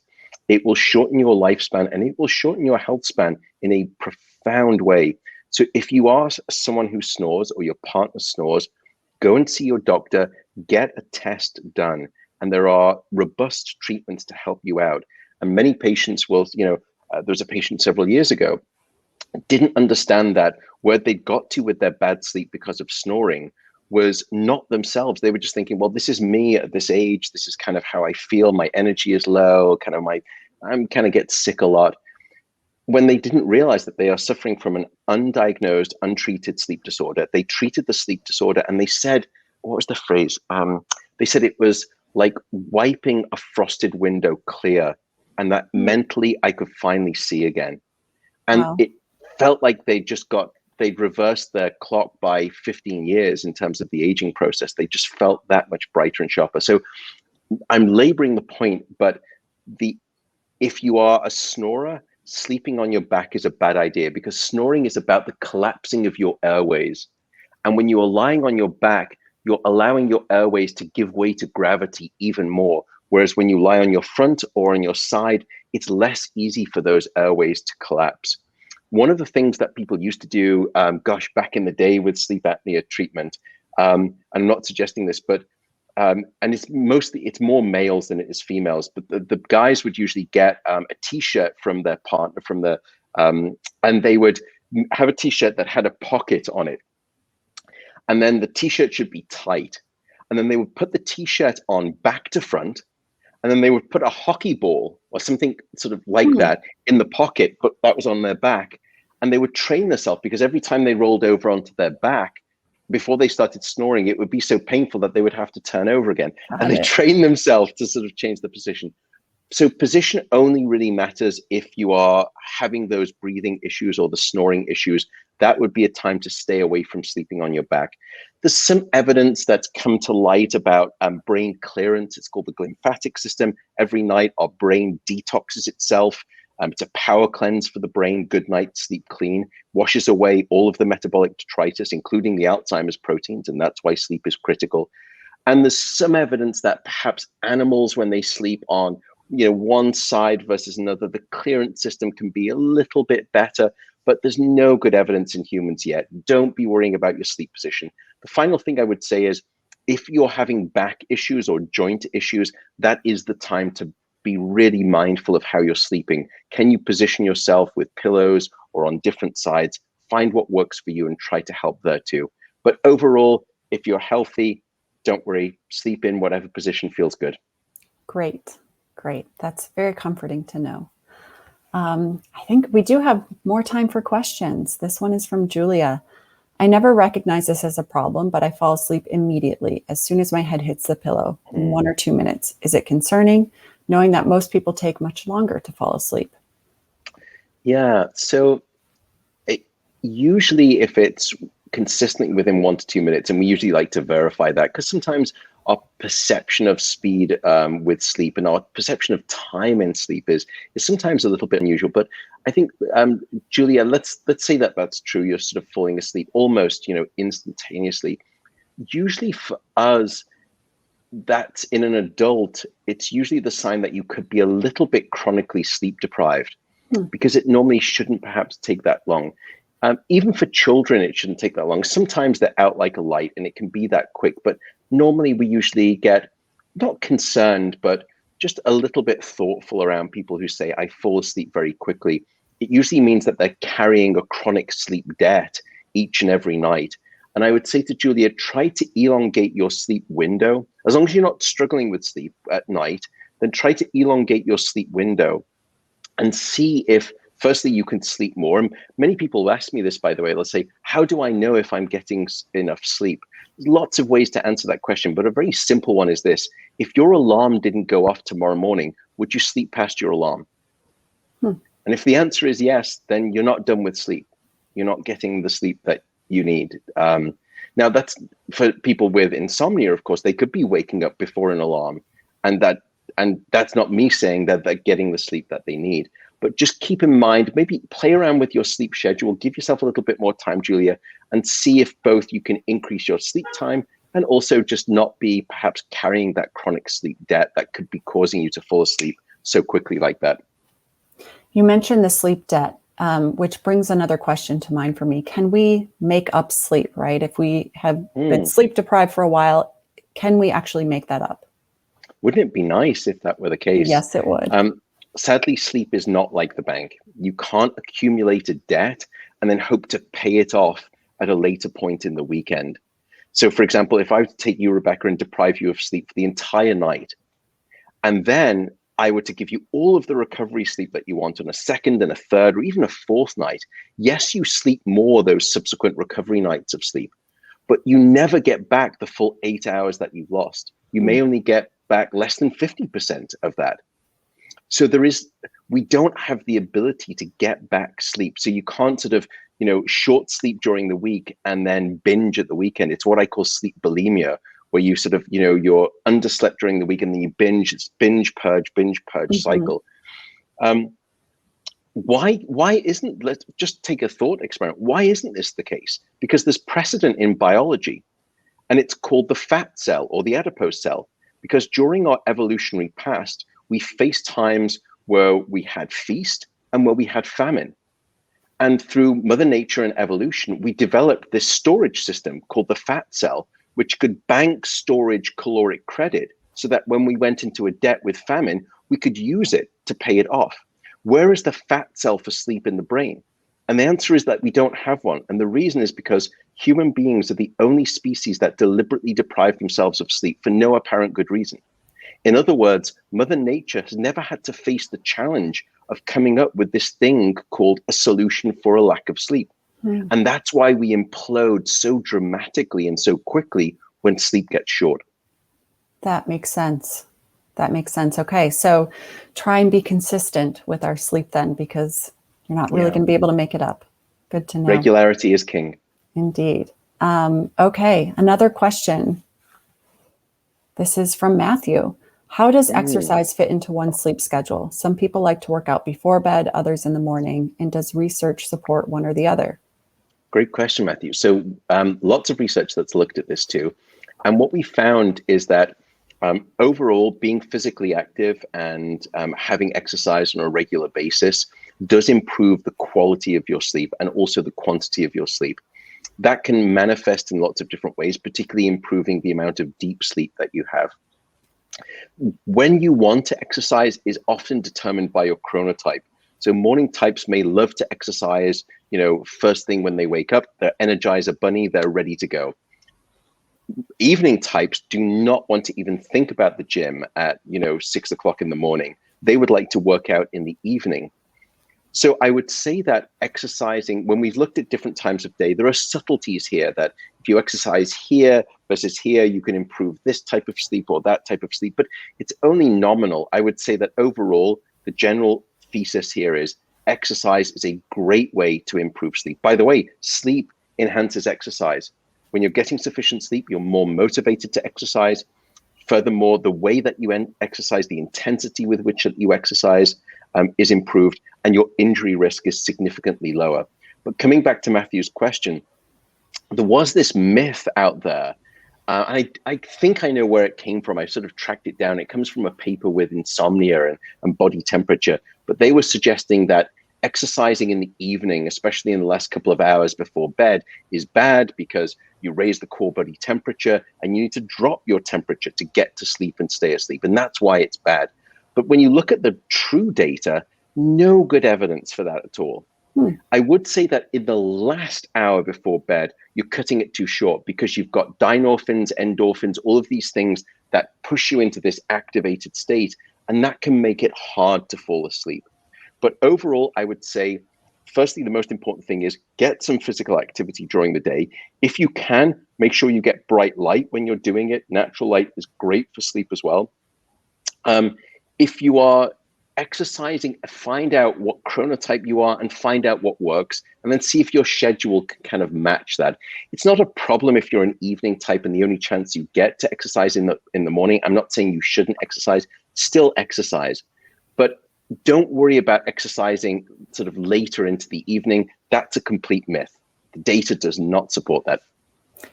Speaker 2: It will shorten your lifespan and it will shorten your health span in a profound way. So if you are someone who snores or your partner snores, go and see your doctor, get a test done. And there are robust treatments to help you out. And many patients will, there was a patient several years ago, didn't understand that where they got to with their bad sleep because of snoring was not themselves. They were just thinking, well, this is me at this age. This is kind of how I feel. My energy is low. I'm kind of get sick a lot. When they didn't realize that they are suffering from an undiagnosed, untreated sleep disorder, they treated the sleep disorder and they said, what was the phrase? They said it was like wiping a frosted window clear, and that mentally I could finally see again. And
Speaker 1: Wow.
Speaker 2: it felt like they'd reversed their clock by 15 years in terms of the aging process. They just felt that much brighter and sharper. So I'm laboring the point, but if you are a snorer, sleeping on your back is a bad idea, because snoring is about the collapsing of your airways. And when you are lying on your back, you're allowing your airways to give way to gravity even more. Whereas when you lie on your front or on your side, it's less easy for those airways to collapse. One of the things that people used to do, back in the day with sleep apnea treatment, I'm not suggesting this, but and it's more males than it is females, but the guys would usually get a t-shirt from their partner, and they would have a t-shirt that had a pocket on it. And then the t-shirt should be tight. And then they would put the t-shirt on back to front, and then they would put a hockey ball or something sort of like that in the pocket, but that was on their back. And they would train themselves, because every time they rolled over onto their back, before they started snoring, it would be so painful that they would have to turn over again. And they trained themselves to sort of change the position. So position only really matters if you are having those breathing issues or the snoring issues. That would be a time to stay away from sleeping on your back. There's some evidence that's come to light about brain clearance. It's called the glymphatic system. Every night, our brain detoxes itself. It's a power cleanse for the brain. Good night, sleep clean, washes away all of the metabolic detritus, including the Alzheimer's proteins, and that's why sleep is critical. And there's some evidence that perhaps animals, when they sleep on one side versus another, the clearance system can be a little bit better. but there's no good evidence in humans yet. Don't be worrying about your sleep position. The final thing I would say is, if you're having back issues or joint issues, that is the time to be really mindful of how you're sleeping. Can you position yourself with pillows or on different sides? Find what works for you and try to help there too. But overall, if you're healthy, don't worry, sleep in whatever position feels good.
Speaker 1: Great, great. That's very comforting to know. I think we do have more time for questions. This one is from Julia. I never recognize this as a problem, but I fall asleep immediately as soon as my head hits the pillow in 1 or 2 minutes. Is it concerning, knowing that most people take much longer to fall asleep?
Speaker 2: Yeah, so usually if it's consistently within 1 to 2 minutes, and we usually like to verify that, because sometimes our perception of speed with sleep and our perception of time in sleep is sometimes a little bit unusual. But I think, Julia, let's say that that's true. You're sort of falling asleep almost, instantaneously. Usually for us, that in an adult, it's usually the sign that you could be a little bit chronically sleep deprived, because it normally shouldn't perhaps take that long. Even for children, it shouldn't take that long. Sometimes they're out like a light and it can be that quick, but normally we usually get not concerned, but just a little bit thoughtful around people who say, I fall asleep very quickly. It usually means that they're carrying a chronic sleep debt each and every night. And I would say to Julia, try to elongate your sleep window. As long as you're not struggling with sleep at night, then try to elongate your sleep window and see if, firstly, you can sleep more. And many people ask me this, by the way. They'll say, how do I know if I'm getting enough sleep? There's lots of ways to answer that question, but a very simple one is this. If your alarm didn't go off tomorrow morning, would you sleep past your alarm? And if the answer is yes, then you're not done with sleep. You're not getting the sleep that you need. Now, that's for people with insomnia, of course. They could be waking up before an alarm, and that's not me saying that they're getting the sleep that they need. But just keep in mind, maybe play around with your sleep schedule, give yourself a little bit more time, Julia, and see if both you can increase your sleep time and also just not be perhaps carrying that chronic sleep debt that could be causing you to fall asleep so quickly like that.
Speaker 1: You mentioned the sleep debt, which brings another question to mind for me. Can we make up sleep, right? If we have been sleep deprived for a while, can we actually make that up?
Speaker 2: Wouldn't it be nice if that were the case?
Speaker 1: Yes, it would.
Speaker 2: Sadly, sleep is not like the bank. You can't accumulate a debt and then hope to pay it off at a later point in the weekend. So, for example, if I were to take you, Rebecca, and deprive you of sleep for the entire night, and then I were to give you all of the recovery sleep that you want on a second and a third or even a fourth night, yes, you sleep more those subsequent recovery nights of sleep, but you never get back the full 8 hours that you've lost. You may only get back less than 50% of that. So we don't have the ability to get back sleep. So you can't sort of, short sleep during the week and then binge at the weekend. It's what I call sleep bulimia, where you sort of, you're underslept during the week and then you binge. It's binge purge cycle. Why isn't, let's just take a thought experiment. Why isn't this the case? Because there's precedent in biology, and it's called the fat cell or the adipose cell. Because during our evolutionary past, we faced times where we had feast and where we had famine. And through Mother Nature and evolution, we developed this storage system called the fat cell, which could bank storage caloric credit so that when we went into a debt with famine, we could use it to pay it off. Where is the fat cell for sleep in the brain? And the answer is that we don't have one. And the reason is because human beings are the only species that deliberately deprive themselves of sleep for no apparent good reason. In other words, Mother Nature has never had to face the challenge of coming up with this thing called a solution for a lack of sleep. And that's why we implode so dramatically and so quickly when sleep gets short.
Speaker 1: That makes sense. Okay, so try and be consistent with our sleep then, because you're not really going to be able to make it up. Good to know.
Speaker 2: Regularity is king.
Speaker 1: Indeed. Okay, another question. This is from Matthew. How does exercise fit into one's sleep schedule? Some people like to work out before bed, others in the morning. And does research support one or the other?
Speaker 2: Great question, Matthew. So lots of research that's looked at this too. And what we found is that overall, being physically active and having exercise on a regular basis does improve the quality of your sleep and also the quantity of your sleep. That can manifest in lots of different ways, particularly improving the amount of deep sleep that you have. When you want to exercise is often determined by your chronotype. So morning types may love to exercise, first thing when they wake up. They're Energizer Bunny, they're ready to go. Evening types do not want to even think about the gym at 6 o'clock in the morning. They would like to work out in the evening. So I would say that exercising, when we've looked at different times of day, there are subtleties here that if you exercise here versus here, you can improve this type of sleep or that type of sleep, but it's only nominal. I would say that overall, the general thesis here is exercise is a great way to improve sleep. By the way, sleep enhances exercise. When you're getting sufficient sleep, you're more motivated to exercise. Furthermore, the way that you exercise, the intensity with which you exercise is improved, and your injury risk is significantly lower. But coming back to Matthew's question, there was this myth out there. I think I know where it came from. I sort of tracked it down. It comes from a paper with insomnia and body temperature. But they were suggesting that exercising in the evening, especially in the last couple of hours before bed, is bad because you raise the core body temperature and you need to drop your temperature to get to sleep and stay asleep. And that's why it's bad. But when you look at the true data, no good evidence for that at all. I would say that in the last hour before bed, you're cutting it too short because you've got dynorphins, endorphins, all of these things that push you into this activated state, and that can make it hard to fall asleep. But overall, I would say, firstly, the most important thing is get some physical activity during the day. If you can, make sure you get bright light when you're doing it. Natural light is great for sleep as well. If you are exercising, find out what chronotype you are and find out what works, and then see if your schedule can kind of match that. It's not a problem if you're an evening type and the only chance you get to exercise in the morning. I'm not saying you shouldn't exercise, still exercise, but don't worry about exercising sort of later into the evening. That's a complete myth. The data does not support that.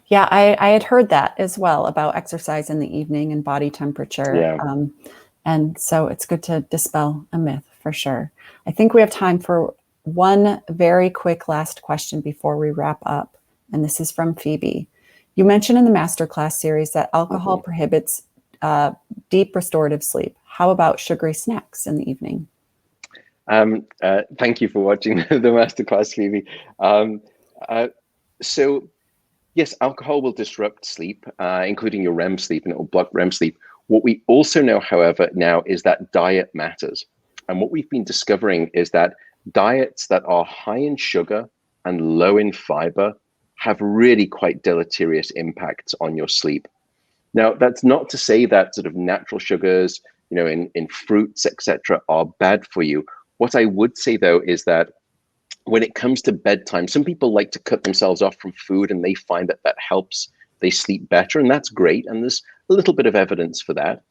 Speaker 1: Yeah, I had heard that as well about exercise in the evening and body temperature.
Speaker 2: Yeah.
Speaker 1: And so it's good to dispel a myth for sure. I think we have time for one very quick last question before we wrap up. And this is from Phoebe. You mentioned in the masterclass series that alcohol prohibits deep restorative sleep. How about sugary snacks in the evening?
Speaker 2: Thank you for watching the masterclass, Phoebe. So yes, alcohol will disrupt sleep, including your REM sleep, and it will block REM sleep. What we also know, however, now is that diet matters. And what we've been discovering is that diets that are high in sugar and low in fiber have really quite deleterious impacts on your sleep. Now, that's not to say that sort of natural sugars, in fruits, etc., are bad for you. What I would say, though, is that when it comes to bedtime, some people like to cut themselves off from food and they find that that helps they sleep better, and that's great. And there's a little bit of evidence for that.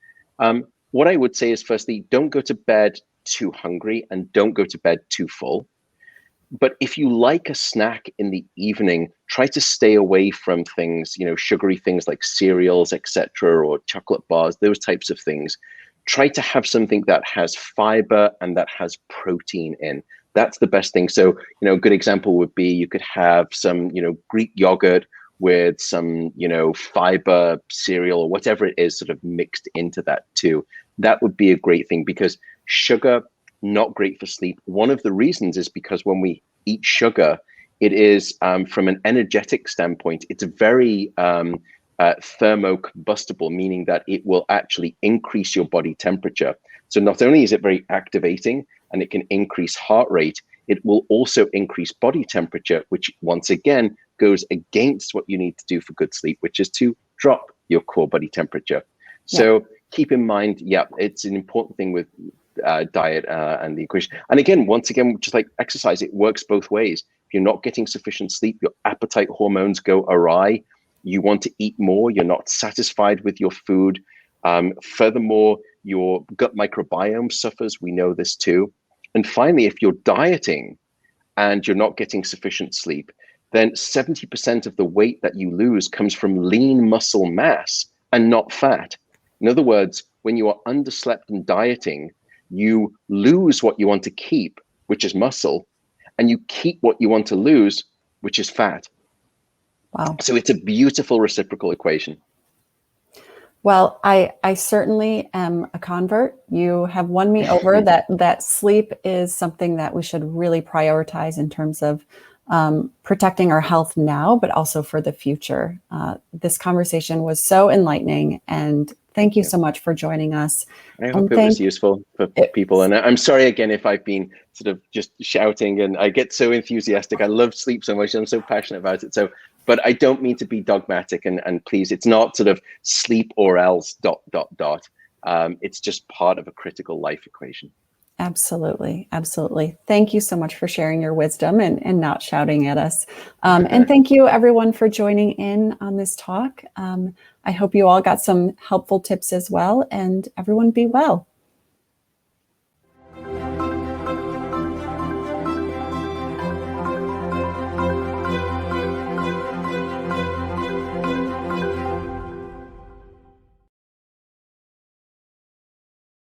Speaker 2: What I would say is, firstly, don't go to bed too hungry and don't go to bed too full. But if you like a snack in the evening, try to stay away from things, sugary things like cereals, etc., or chocolate bars, those types of things. Try to have something that has fiber and that has protein in. That's the best thing. So, a good example would be you could have some, Greek yogurt with some, fiber cereal or whatever it is sort of mixed into that too. That would be a great thing because sugar, not great for sleep. One of the reasons is because when we eat sugar, it is from an energetic standpoint, it's very thermocombustible, meaning that it will actually increase your body temperature. So not only is it very activating and it can increase heart rate, it will also increase body temperature, which once again goes against what you need to do for good sleep, which is to drop your core body temperature. So keep in mind, it's an important thing with diet and the equation. And again, once again, just like exercise, it works both ways. If you're not getting sufficient sleep, your appetite hormones go awry. You want to eat more. You're not satisfied with your food. Furthermore, your gut microbiome suffers. We know this too. And finally, if you're dieting and you're not getting sufficient sleep, then 70% of the weight that you lose comes from lean muscle mass and not fat. In other words, when you are underslept and dieting, you lose what you want to keep, which is muscle, and you keep what you want to lose, which is fat.
Speaker 1: Wow.
Speaker 2: So it's a beautiful reciprocal equation.
Speaker 1: Well, I certainly am a convert. You have won me over that sleep is something that we should really prioritize in terms of protecting our health now, but also for the future. This conversation was so enlightening, and thank you so much for joining us.
Speaker 2: I hope it was useful for people. And I'm sorry again if I've been sort of just shouting, and I get so enthusiastic. I love sleep so much. I'm so passionate about it. So, but I don't mean to be dogmatic, and please, it's not sort of sleep or else ... It's just part of a critical life equation.
Speaker 1: Absolutely. Absolutely. Thank you so much for sharing your wisdom and not shouting at us. And thank you everyone for joining in on this talk. I hope you all got some helpful tips as well, and everyone be well.